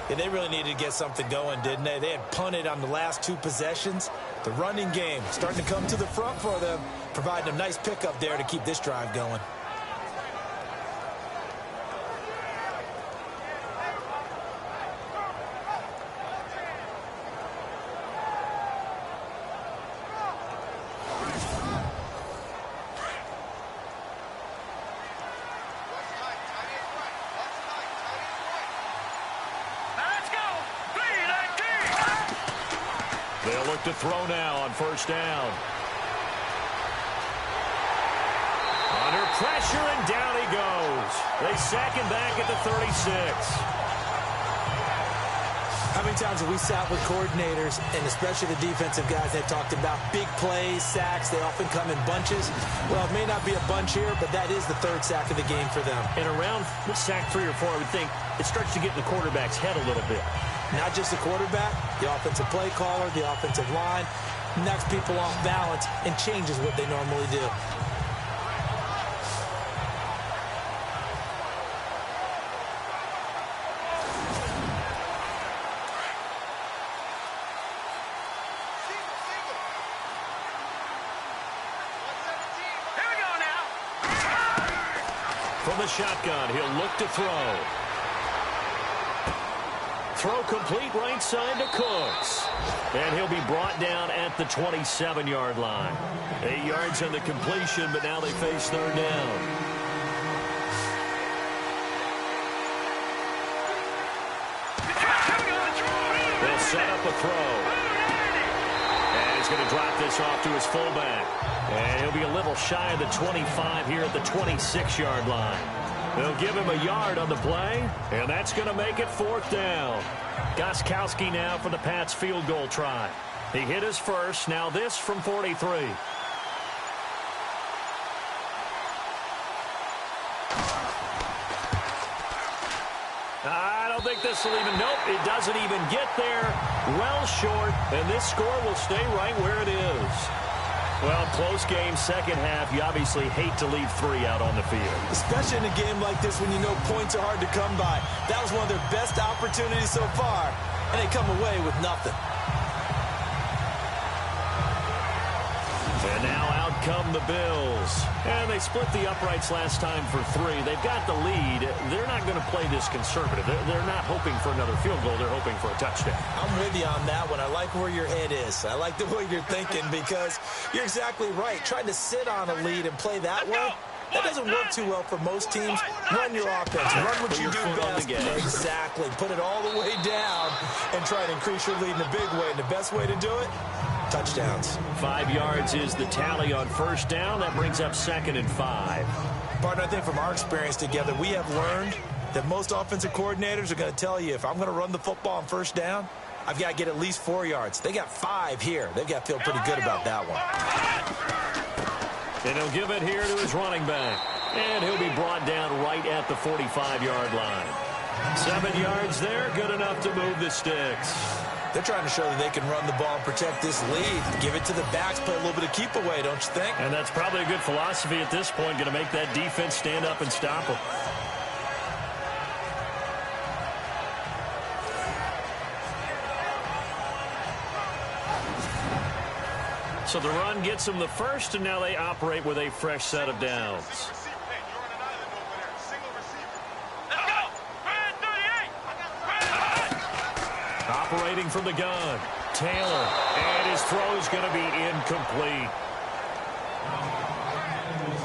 Yeah, they really needed to get something going, didn't they? They had punted on the last 2 possessions. The running game starting to come to the front for them, providing a nice pickup there to keep this drive going. They'll look to throw now on first down. Under pressure, and down he goes. They sack him back at the 36. How many times have we sat with coordinators, and especially the defensive guys, they've talked about big plays, sacks. They often come in bunches. Well, it may not be a bunch here, but that is the third sack of the game for them. And around sack 3 or 4, I would think it starts to get in the quarterback's head a little bit. Not just the quarterback, the offensive play caller, the offensive line, knocks people off balance and changes what they normally do. From the shotgun, he'll look to throw. Throw complete right side to Cooks. And he'll be brought down at the 27-yard line. 8 yards on the completion, but now they face third down. They'll set up a throw. And he's going to drop this off to his fullback. And he'll be a little shy of the 25 here at the 26-yard line. They'll give him a yard on the play, and that's going to make it fourth down. Gostkowski now for the Pats field goal try. He hit his first, now this from 43. I don't think this will even, nope, it doesn't even get there. Well short, and this score will stay right where it is. Well, close game, second half. You obviously hate to leave 3 out on the field. Especially in a game like this when you know points are hard to come by. That was one of their best opportunities so far, and they come away with nothing. And now out come the Bills. And they split the uprights last time for 3. They've got the lead. They're not going to play this conservative. They're not hoping for another field goal. They're hoping for a touchdown. I'm with you on that one. I like where your head is. I like the way you're thinking because you're exactly right. Trying to sit on a lead and play that way, that doesn't work too well for most teams. Run your offense. Run what you do best. Exactly. Put it all the way down and try to increase your lead in a big way. And the best way to do it, touchdowns. 5 yards is the tally on first down. That brings up 2nd and 5. Partner, I think from our experience together, we have learned that most offensive coordinators are going to tell you, if I'm going to run the football on first down, I've got to get at least 4 yards. They got 5 here. They've got to feel pretty good about that one. And he'll give it here to his running back. And he'll be brought down right at the 45-yard line. 7 yards there, good enough to move the sticks. They're trying to show that they can run the ball and protect this lead. Give it to the backs, play a little bit of keep away, don't you think? And that's probably a good philosophy at this point, going to make that defense stand up and stop them. So the run gets them the first, and now they operate with a fresh set of downs. Operating from the gun, Taylor, and his throw is going to be incomplete.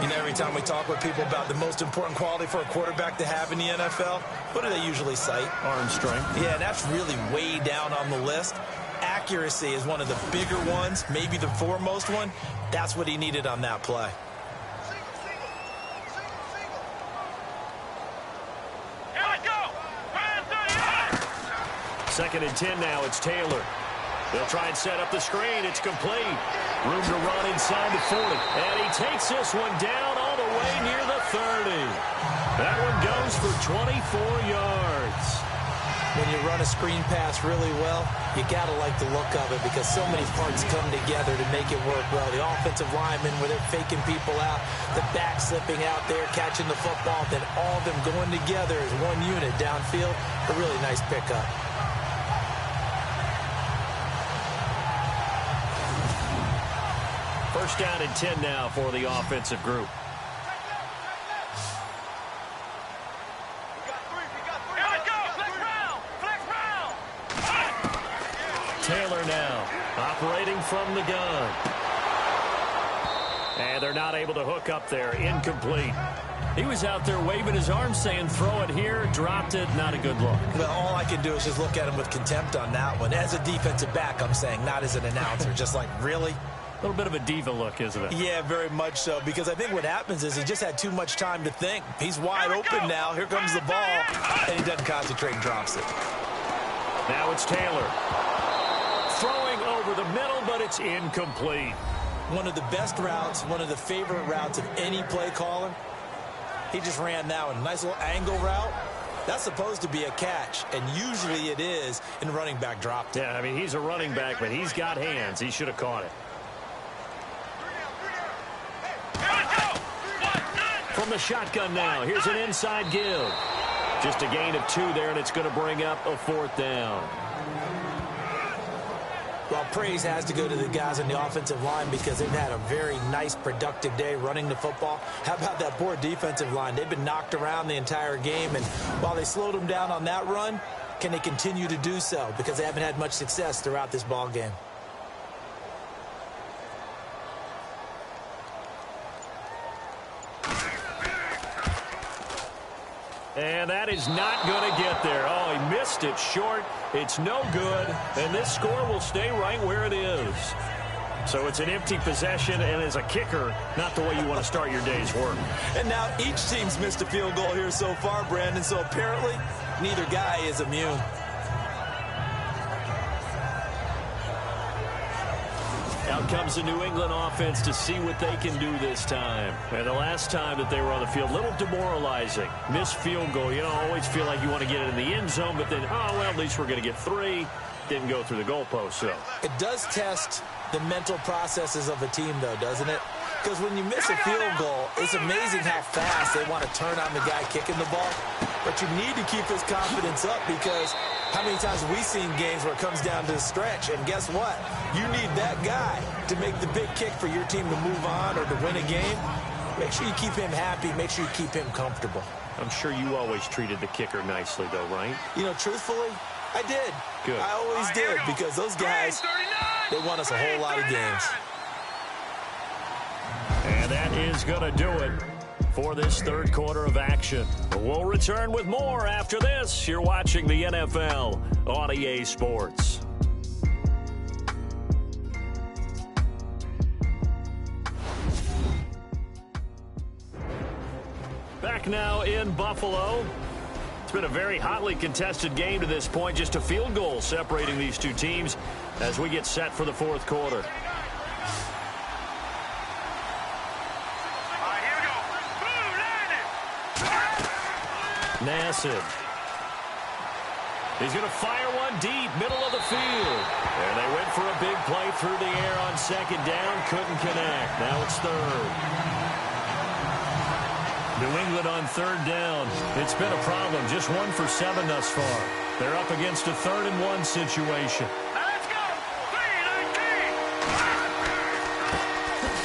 You know, every time we talk with people about the most important quality for a quarterback to have in the NFL, what do they usually cite? Arm strength. Yeah, that's really way down on the list. Accuracy is one of the bigger ones, maybe the foremost one. That's what he needed on that play. Second and 10 now, it's Taylor. They'll try and set up the screen. It's complete. Room to run inside the 40. And he takes this one down all the way near the 30. That one goes for 24 yards. When you run a screen pass really well, you got to like the look of it because so many parts come together to make it work well. The offensive linemen, where they're faking people out, the back slipping out there, catching the football, then all of them going together as one unit downfield. A really nice pickup. First down and 10 now for the offensive group. Taylor now operating from the gun. And they're not able to hook up there. Incomplete. He was out there waving his arms saying, throw it here, dropped it, not a good look. Well, all I can do is just look at him with contempt on that one. As a defensive back, I'm saying, not as an announcer. Just like, really? A little bit of a diva look, isn't it? Yeah, very much so, because I think what happens is he just had too much time to think. He's wide open now. Here comes the ball, and he doesn't concentrate and drops it. Now it's Taylor. Throwing over the middle, but it's incomplete. One of the best routes, one of the favorite routes of any play caller. He just ran that one. Nice little angle route. That's supposed to be a catch, and usually it is, and running back dropped it. Yeah, I mean, he's a running back, but he's got hands. He should have caught it. From the shotgun now, here's an inside give. Just a gain of 2 there, and it's going to bring up a 4th down. Well, praise has to go to the guys on the offensive line because they've had a very nice, productive day running the football. How about that poor defensive line? They've been knocked around the entire game, and while they slowed them down on that run, can they continue to do so? Because they haven't had much success throughout this ball game. And that is not going to get there. Oh, he missed it short. It's no good. And this score will stay right where it is. So it's an empty possession, and as a kicker, not the way you want to start your day's work. And now each team's missed a field goal here so far, Brandon, so apparently neither guy is immune. Out comes the New England offense to see what they can do this time. And the last time that they were on the field, a little demoralizing. Missed field goal. You know, always feel like you want to get it in the end zone, but then, oh, well, at least we're going to get 3. Didn't go through the goalpost, so. It does test the mental processes of a team, though, doesn't it? Because when you miss a field goal, it's amazing how fast they want to turn on the guy kicking the ball. But you need to keep his confidence up because how many times have we seen games where it comes down to the stretch? And guess what? You need that guy to make the big kick for your team to move on or to win a game. Make sure you keep him happy. Make sure you keep him comfortable. I'm sure you always treated the kicker nicely, though, right? You know, truthfully, I did. Good. I always did because those guys, they won us a whole lot of games. And that is going to do it for this third quarter of action. We'll return with more after this. You're watching the NFL on EA Sports. Back now in Buffalo. It's been a very hotly contested game to this point. Just a field goal separating these two teams as we get set for the fourth quarter. Nassib. He's going to fire one deep, middle of the field. And they went for a big play through the air on second down. Couldn't connect. Now it's third. New England on third down. It's been a problem. Just 1 for 7 thus far. They're up against a 3rd-and-1 situation. Let's go!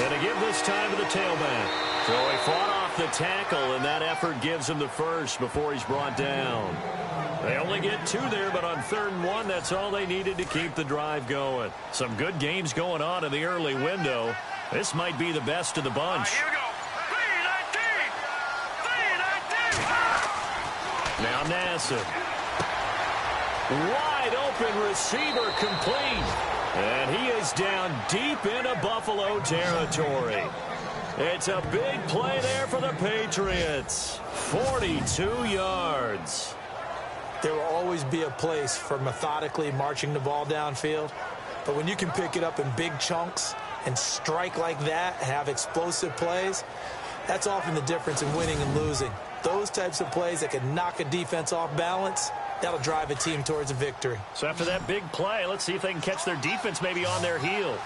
3-19! And to give this time to the tailback. So he fought off the tackle, and that effort gives him the first before he's brought down. They only get 2 there, but on 3rd and 1, that's all they needed to keep the drive going. Some good games going on in the early window. This might be the best of the bunch. Here we go! 3-19! 3-19! Now Nassib. Wide open receiver complete. And he is down deep into Buffalo territory. It's a big play there for the Patriots. 42 yards. There will always be a place for methodically marching the ball downfield. But when you can pick it up in big chunks and strike like that, have explosive plays, that's often the difference in winning and losing. Those types of plays that can knock a defense off balance, that'll drive a team towards a victory. So after that big play, let's see if they can catch their defense maybe on their heels.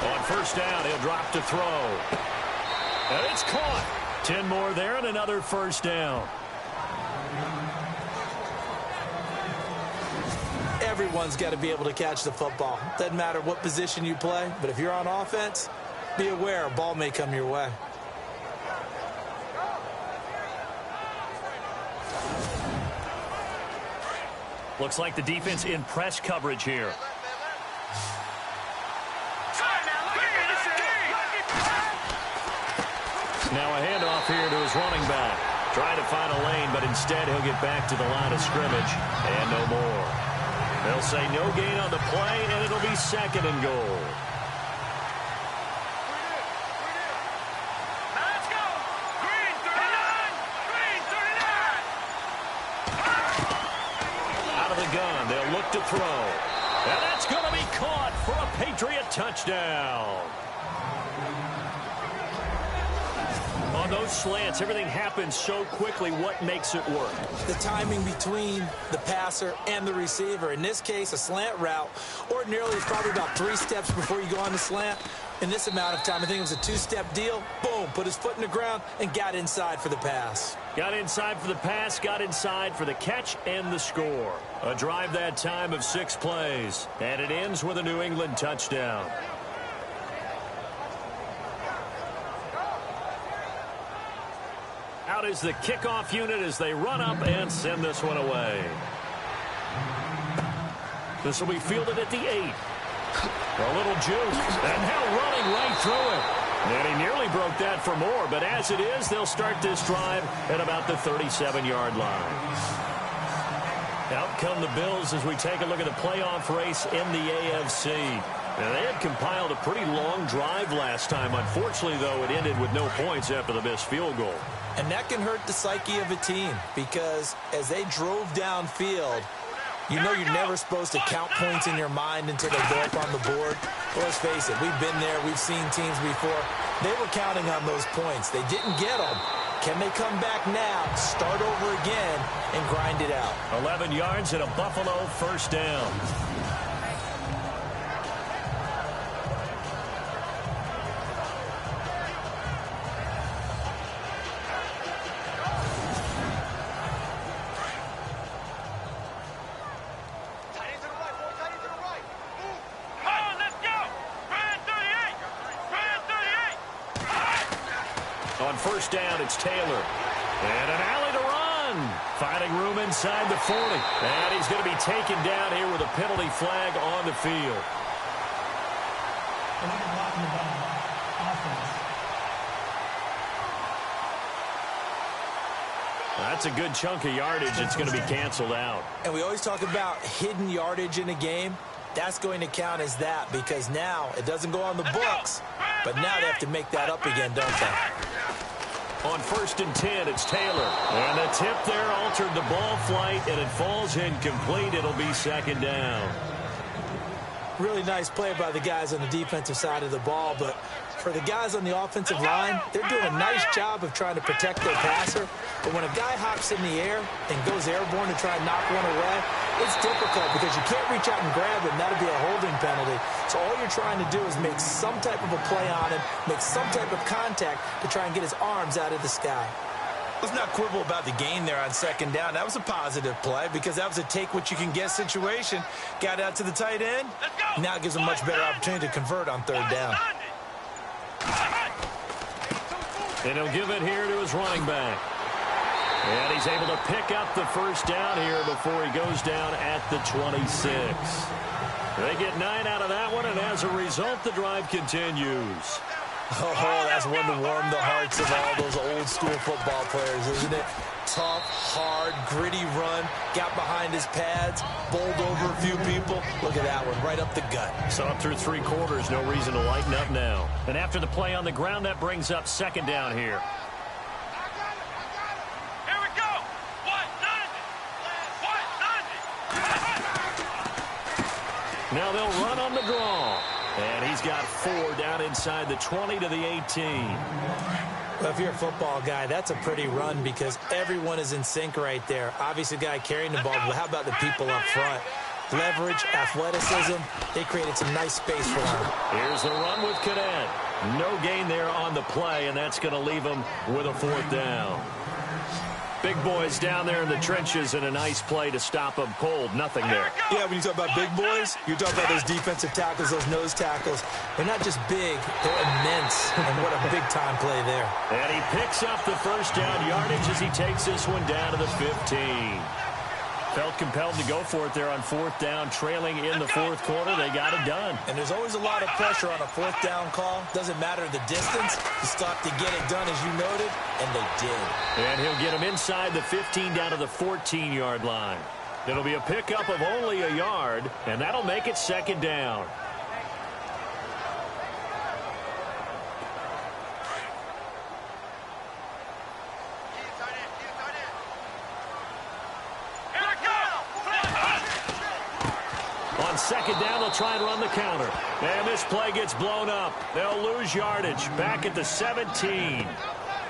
On first down, he'll drop to throw. And it's caught. 10 more there and another first down. Everyone's got to be able to catch the football. Doesn't matter what position you play, but if you're on offense, be aware a ball may come your way. Looks like the defense in press coverage here. his running back. Trying to find a lane, but instead he'll get back to the line of scrimmage and no more. They'll say no gain on the play, and it'll be 2nd and goal. Let's go. Green 39. Green 39. Out of the gun, they'll look to throw. And that's going to be caught for a Patriot touchdown. On those slants, everything happens so quickly. What makes it work? The timing between the passer and the receiver. In this case, a slant route. Ordinarily, it's probably about 3 steps before you go on the slant. In this amount of time, I think it was a 2-step deal. Boom, put his foot in the ground and got inside for the pass. Got inside for the pass, got inside for the catch and the score. A drive that time of 6 plays. And it ends with a New England touchdown. Out is the kickoff unit as they run up and send this one away. This will be fielded at the 8. A little juke, and now running right through it. And he nearly broke that for more, but as it is, they'll start this drive at about the 37-yard line. Out come the Bills as we take a look at the playoff race in the AFC. Now, they had compiled a pretty long drive last time. Unfortunately, though, it ended with no points after the missed field goal. And that can hurt the psyche of a team because as they drove downfield, you know you're never supposed to count points in your mind until they go up on the board. Well, let's face it, we've been there. We've seen teams before. They were counting on those points. They didn't get them. Can they come back now, start over again, and grind it out? 11 yards and a Buffalo first down. On first down, it's Taylor. And an alley to run. Finding room inside the 40. And he's going to be taken down here with a penalty flag on the field. That's a good chunk of yardage. It's going to be canceled out. And we always talk about hidden yardage in a game. That's going to count as that because now it doesn't go on the books, but now they have to make that up again, don't they? On first and 10, it's Taylor. And the tip there altered the ball flight, and it falls incomplete. It'll be 2nd down. Really nice play by the guys on the defensive side of the ball, but for the guys on the offensive line, they're doing a nice job of trying to protect their passer. But when a guy hops in the air and goes airborne to try and knock one away, it's difficult because you can't reach out and grab him. That'll be a holding penalty. So all you're trying to do is make some type of a play on him, make some type of contact to try and get his arms out of the sky. Let's not quibble about the gain there on 2nd down. That was a positive play because that was a take-what-you-can-get situation. Got out to the tight end. Now it gives him a much better opportunity to convert on 3rd down. And he'll give it here to his running back. And he's able to pick up the first down here before he goes down at the 26. They get 9 out of that one, and as a result, the drive continues. Oh, that's one to warm the hearts of all those old-school football players, isn't it? Tough, hard, gritty run, got behind his pads, bowled over a few people. Look at that one, right up the gut. Saw it through 3 quarters, no reason to lighten up now. And after the play on the ground, that brings up 2nd down here. Here we go. 190. Now they'll run on the draw. And he's got 4 down inside the 20 to the 18. Well, if you're a football guy, that's a pretty run because everyone is in sync right there. Obviously, the guy carrying the ball, but how about the people up front? Leverage, athleticism, they created some nice space for him. Here's the run with Cadet. No gain there on the play, and that's going to leave him with a 4th down. Big boys down there in the trenches and a nice play to stop them cold. Nothing there. Yeah, when you talk about big boys, you're talking about those defensive tackles, those nose tackles. They're not just big, they're immense. And what a big-time play there. And he picks up the first down yardage as he takes this one down to the 15. Felt compelled to go for it there on fourth down, trailing in the fourth quarter. They got it done. And there's always a lot of pressure on a fourth down call. Doesn't matter the distance. You stop to get it done, as you noted, and they did. And he'll get him inside the 15 down to the 14-yard line. It'll be a pickup of only a yard, and that'll make it second down. On second down, they'll try and run the counter. And this play gets blown up. They'll lose yardage back at the 17.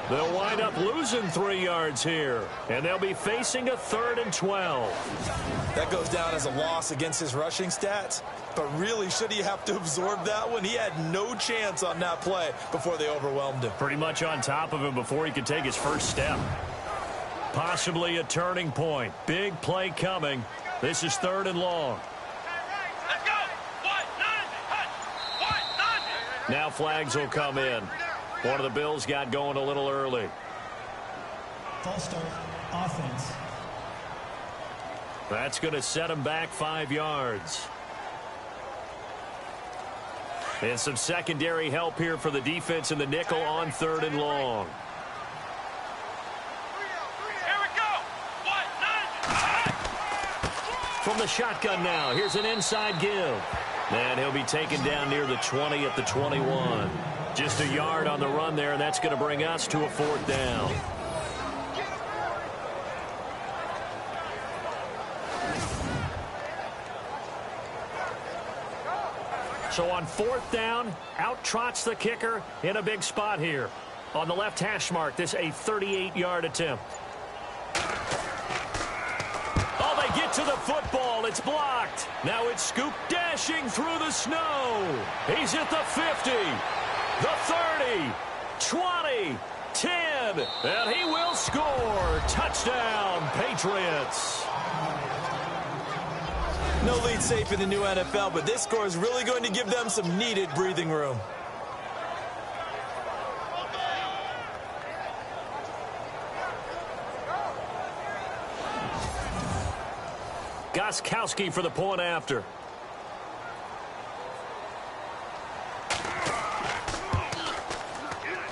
They'll wind up losing 3 yards here. And they'll be facing a 3rd and 12. That goes down as a loss against his rushing stats. But really, should he have to absorb that one? He had no chance on that play before they overwhelmed him. Pretty much on top of him before he could take his first step. Possibly a turning point. Big play coming. This is 3rd and long. Let's go. Now flags will come in. One of the Bills got going a little early. False start, offense. That's going to set him back 5 yards. And some secondary help here for the defense in the nickel on 3rd and long. Here we go. From the shotgun now, here's an inside give. And he'll be taken down near the 20 at the 21. Just a yard on the run there, and that's going to bring us to a 4th down. So on 4th down, out trots the kicker in a big spot here. On the left hash mark, this a 38-yard attempt. Oh, they get to the football. It's blocked. Now it's Scoop dashing through the snow. He's at the 50, the 30, 20, 10, and he will score. Touchdown, Patriots. No lead safe in the new NFL, but this score is really going to give them some needed breathing room. Gostkowski for the point after.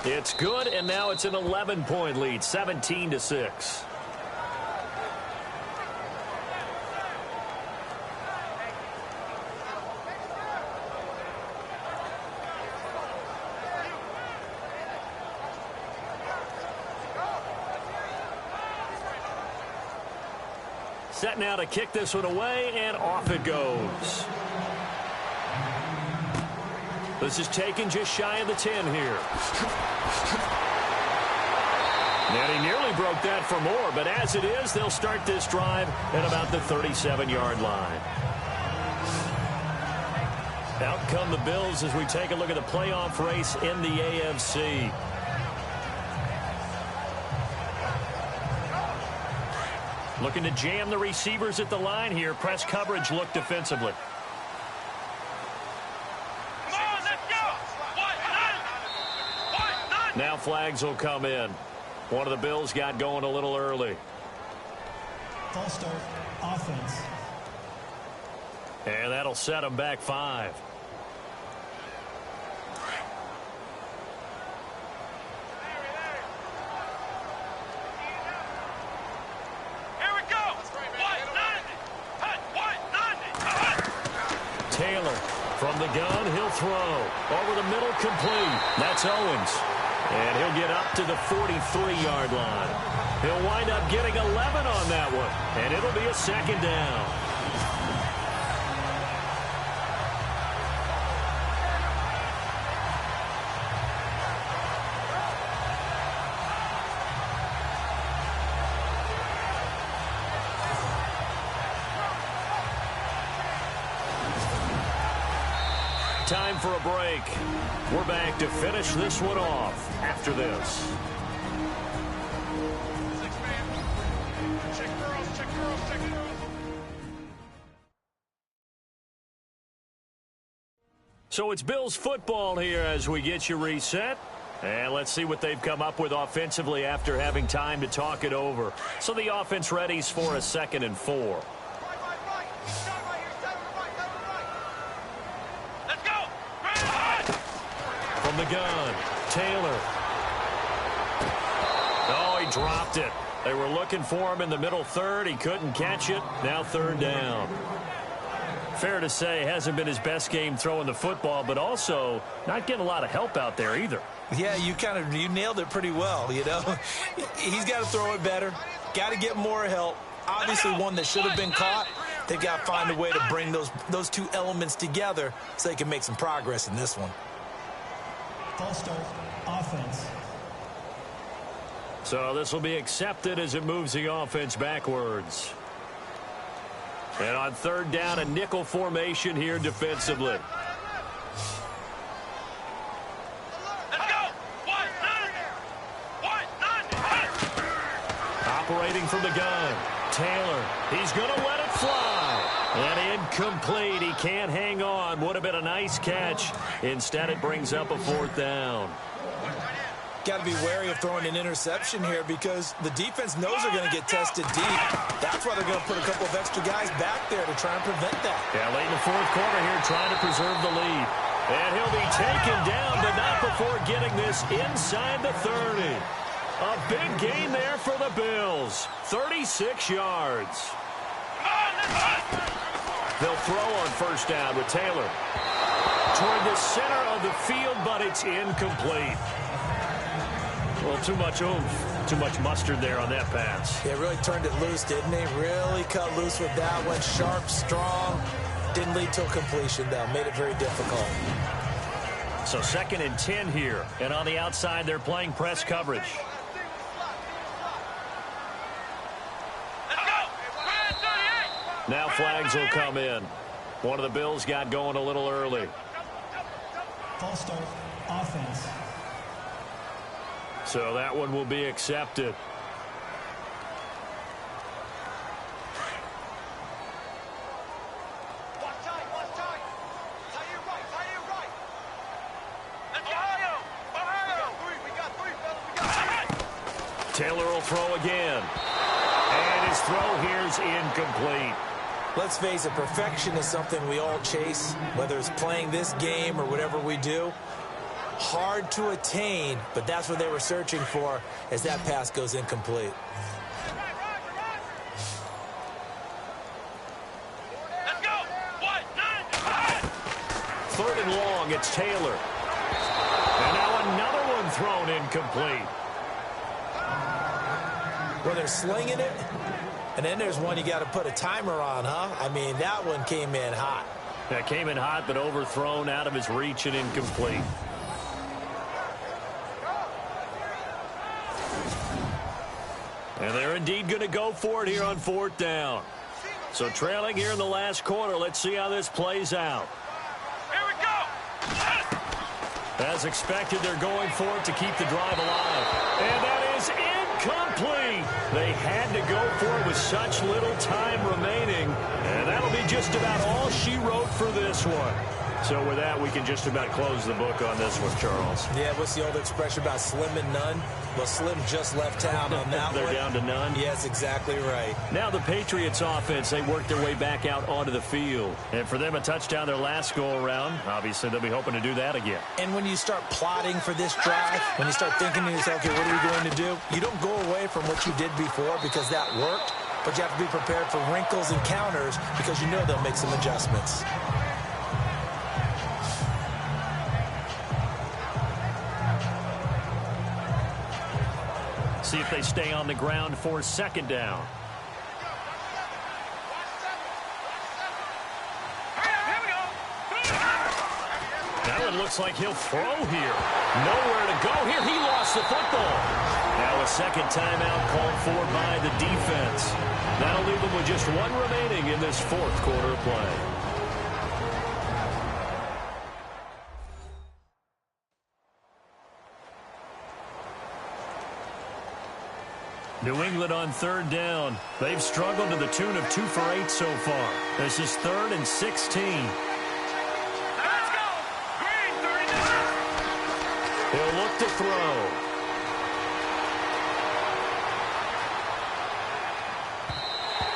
It's good, and now it's an 11-point lead, 17-6. Set now to kick this one away, and off it goes. This is taken just shy of the 10 here. And he nearly broke that for more, but as it is, they'll start this drive at about the 37-yard line. Out come the Bills as we take a look at the playoff race in the AFC. Looking to jam the receivers at the line here. Press coverage look defensively. Come on, let's go. Now flags will come in. One of the Bills got going a little early. False start, offense. And that'll set them back 5. Taylor from the gun, he'll throw. Over the middle, complete. That's Owens. And he'll get up to the 43-yard line. He'll wind up getting 11 on that one. And it'll be a second down. Time for a break. We're back to finish this one off after this. Check girls, check girls, check girls. So it's Bills football here as we get you reset. And let's see what they've come up with offensively after having time to talk it over. So the offense readies for a 2nd and 4. Let's go. From the gun, Taylor. Oh, he dropped it. They were looking for him in the middle third. He couldn't catch it. Now 3rd down. Fair to say, hasn't been his best game throwing the football, but also not getting a lot of help out there either. Yeah, you nailed it pretty well, you know. He's got to throw it better. Got to get more help. Obviously one that should have been caught. They've got to find a way to bring those two elements together so they can make some progress in this one. False start, offense. So this will be accepted as it moves the offense backwards. And on 3rd down, a nickel formation here defensively. Let's go. 1-9. Operating from the gun, Taylor. He's going to let it fly. And incomplete. He can't hang on. Would have been a nice catch. Instead, it brings up a 4th down. Got to be wary of throwing an interception here because the defense knows they're going to get tested deep. That's why they're going to put a couple of extra guys back there to try and prevent that. Yeah, late in the 4th quarter here, trying to preserve the lead. And he'll be taken down, but not before getting this inside the 30. A big gain there for the Bills. 36 yards. They'll throw on 1st down with Taylor. Toward the center of the field, but it's incomplete. Well, too much oomph, too much mustard there on that pass. Yeah, really turned it loose, didn't he? Really cut loose with that one. Sharp, strong. Didn't lead to a completion, though. Made it very difficult. So 2nd and 10 here. And on the outside, they're playing press coverage. Let's go. Now flags will come in. One of the Bills got going a little early. False start, offense. So that one will be accepted. Taylor will throw again. And his throw here's incomplete. Let's face it, perfection is something we all chase, whether it's playing this game or whatever we do. Hard to attain, but that's what they were searching for as that pass goes incomplete. Let's go. 1-9. 3rd and long, it's Taylor. And now another one thrown incomplete. Well, they're slinging it, and then there's one you got to put a timer on, huh? I mean, that one came in hot. That came in hot, but overthrown, out of his reach and incomplete. And they're indeed going to go for it here on 4th down. So trailing here in the last quarter. Let's see how this plays out. Here we go. As expected, they're going for it to keep the drive alive. And that is incomplete. They had to go for it with such little time remaining. And that'll be just about all she wrote for this one. So with that, we can just about close the book on this one, Charles. Yeah, what's the old expression about slim and none? Well, Slim just left town on that They're one. down to none? Yes, exactly right. Now the Patriots offense, they work their way back out onto the field. And for them, a touchdown their last go-around. Obviously, they'll be hoping to do that again. And when you start plotting for this drive, when you start thinking to yourself, okay, what are we going to do? You don't go away from what you did before because that worked, but you have to be prepared for wrinkles and counters because you know they'll make some adjustments. See if they stay on the ground for 2nd down. That one looks like he'll throw here. Nowhere to go here. He lost the football. Now a 2nd timeout called for by the defense. That'll leave them with just one remaining in this 4th quarter of play. New England on 3rd down. They've struggled to the tune of 2 for 8 so far. This is 3rd and 16. Let's go. Green, 39. He'll look to throw.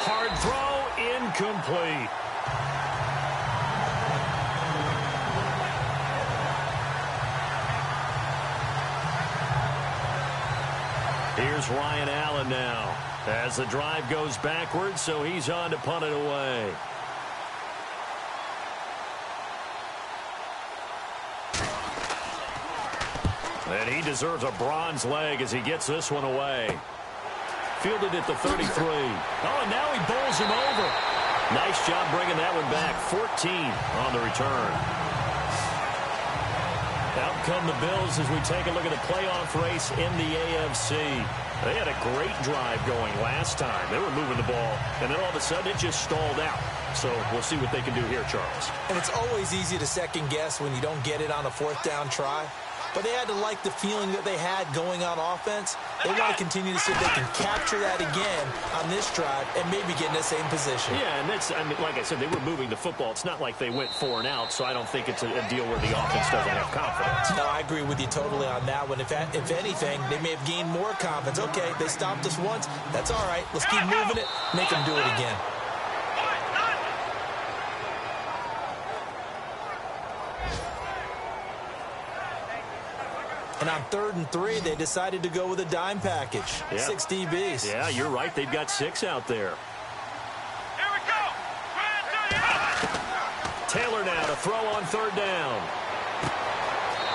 Hard throw, incomplete. Here's Ryan Allen now as the drive goes backwards, so he's on to punt it away. And he deserves a bronze leg as he gets this one away. Fielded at the 33. Oh, and now he bowls him over. Nice job bringing that one back. 14 on the return. Out come the Bills as we take a look at the playoff race in the AFC. They had a great drive going last time. They were moving the ball, and then all of a sudden it just stalled out. So we'll see what they can do here, Charles. And it's always easy to second guess when you don't get it on a fourth down try. But they had to like the feeling that they had going on offense. They want to continue to see if they can capture that again on this drive and maybe get in the same position. Yeah, and that's, I mean, like I said, they were moving the football. It's not like they went 4 and out, so I don't think it's a deal where the offense doesn't have confidence. No, I agree with you totally on that one. If anything, they may have gained more confidence. Okay, they stopped us once. That's all right. Let's keep moving it. Make them do it again. And on 3rd and 3, they decided to go with a dime package. Yeah. 6 DBs. Yeah, you're right. They've got 6 out there. Here we go. Taylor now to throw on 3rd down.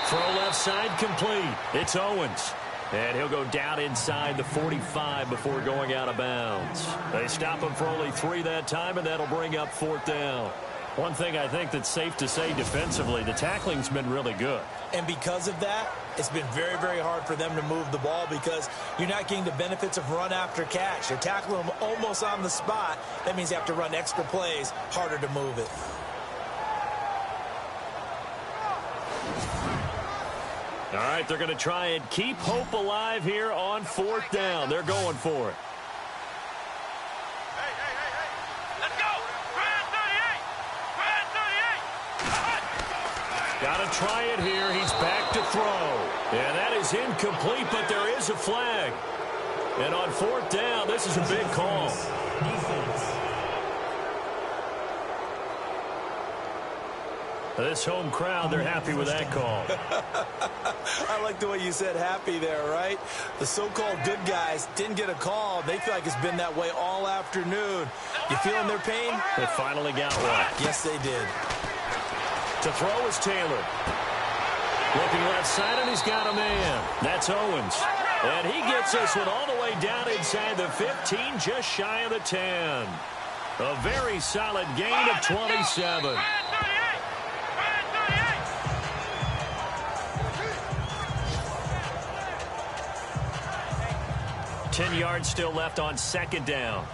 Throw left side complete. It's Owens. And he'll go down inside the 45 before going out of bounds. They stop him for only 3 that time, and that'll bring up 4th down. One thing I think that's safe to say defensively, the tackling's been really good. And because of that, it's been very, very hard for them to move the ball because you're not getting the benefits of run after catch. They're tackling them almost on the spot. That means you have to run extra plays, harder to move it. All right, they're going to try and keep hope alive here on 4th down. They're going for it. Let's go. Got to try it here. He's back to throw. And that is incomplete, but there is a flag. And on 4th down, this is a big call. This home crowd, they're happy with that call. I like the way you said happy there, right? The so-called good guys didn't get a call. They feel like it's been that way all afternoon. You feeling their pain? They finally got one. Yes, they did. To throw is Taylor. Looking left side, and he's got a man. That's Owens. And he gets this one all the way down inside the 15, just shy of the 10. A very solid gain of 27. 10 yards still left on 2nd down.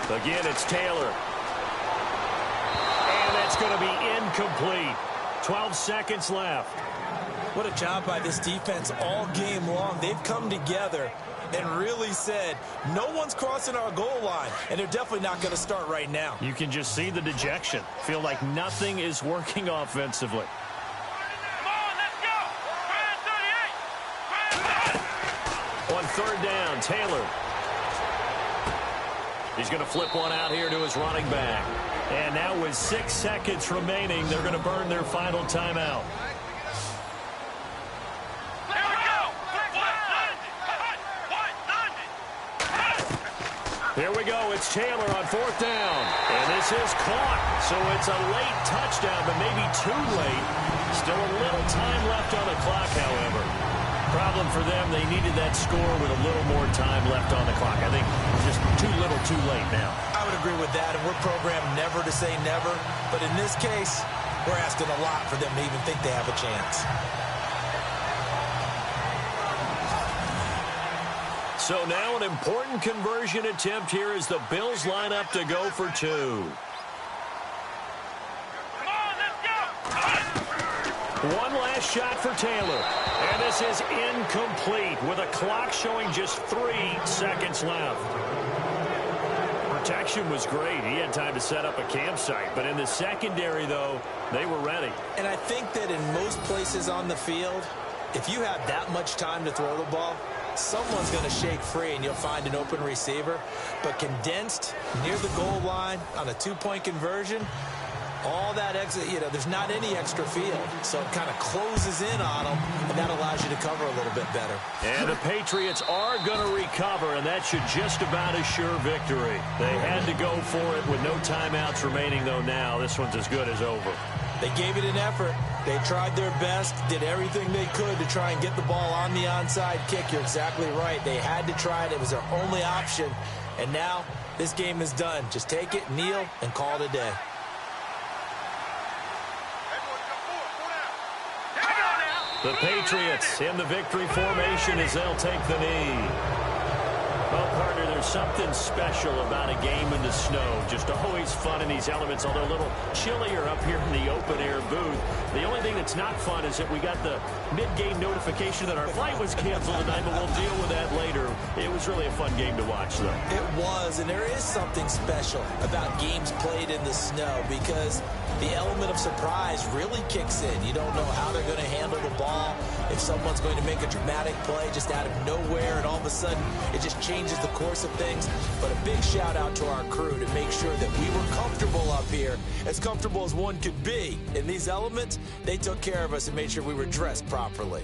Again, it's Taylor. And that's going to be incomplete. 12 seconds left. What a job by this defense all game long. They've come together and really said, no one's crossing our goal line, and they're definitely not going to start right now. You can just see the dejection. Feel like nothing is working offensively. Come on, let's go. On 3rd down, Taylor. He's going to flip one out here to his running back. And now with 6 seconds remaining, they're going to burn their final timeout. Here we go. Here we go. It's Taylor on 4th down. And this is caught. So it's a late touchdown, but maybe too late. Still a little time left on the clock, however. Problem for them, they needed that score with a little more time left on the clock. I think just too little too late now. I would agree with that, and we're programmed never to say never. But in this case, we're asking a lot for them to even think they have a chance. So now an important conversion attempt here as the Bills line up to go for 2. Come on, let's go. One last shot for Taylor. And this is incomplete with a clock showing just 3 seconds left. protection was great. He had time to set up a campsite. But in the secondary, though, they were ready. And I think that in most places on the field, if you have that much time to throw the ball, someone's going to shake free and you'll find an open receiver. But condensed near the goal line on a two-point conversion, all that exit, there's not any extra field. So it kind of closes in on them, and that allows you to cover a little bit better. And the Patriots are going to recover, and that should just about assure victory. They had to go for it with no timeouts remaining, though now. This one's as good as over. They gave it an effort. They tried their best, did everything they could to try and get the ball on the onside kick. You're exactly right. They had to try it. It was their only option. And now this game is done. Just take it, kneel, and call it a day. The Patriots in the victory formation as they'll take the knee. Well, partner, there's something special about a game in the snow. Just always fun in these elements, although a little chillier up here in the open-air booth. The only thing that's not fun is that we got the mid-game notification that our flight was canceled tonight, but we'll deal with that later. It was really a fun game to watch, though. It was, and there is something special about games played in the snow because the element of surprise really kicks in. You don't know how they're going to handle the ball, if someone's going to make a dramatic play just out of nowhere, and all of a sudden it just changes the course of things. But a big shout out to our crew to make sure that we were comfortable up here, as comfortable as one could be. In these elements, they took care of us and made sure we were dressed properly.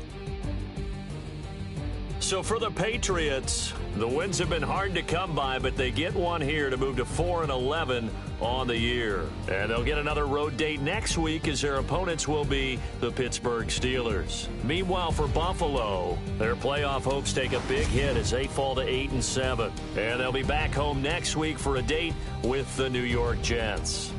So for the Patriots, the wins have been hard to come by, but they get one here to move to 4-11 on the year. And they'll get another road date next week as their opponents will be the Pittsburgh Steelers. Meanwhile, for Buffalo, their playoff hopes take a big hit as they fall to 8-7. And they'll be back home next week for a date with the New York Jets.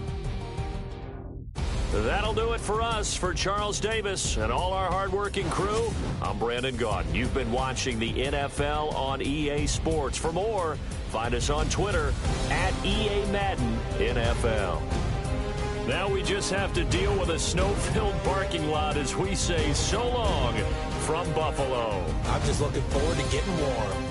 That'll do it for us. For Charles Davis and all our hardworking crew, I'm Brandon Gaudin. You've been watching the NFL on EA Sports. For more, find us on Twitter at EA Madden NFL. Now we just have to deal with a snow-filled parking lot as we say so long from Buffalo. I'm just looking forward to getting warm.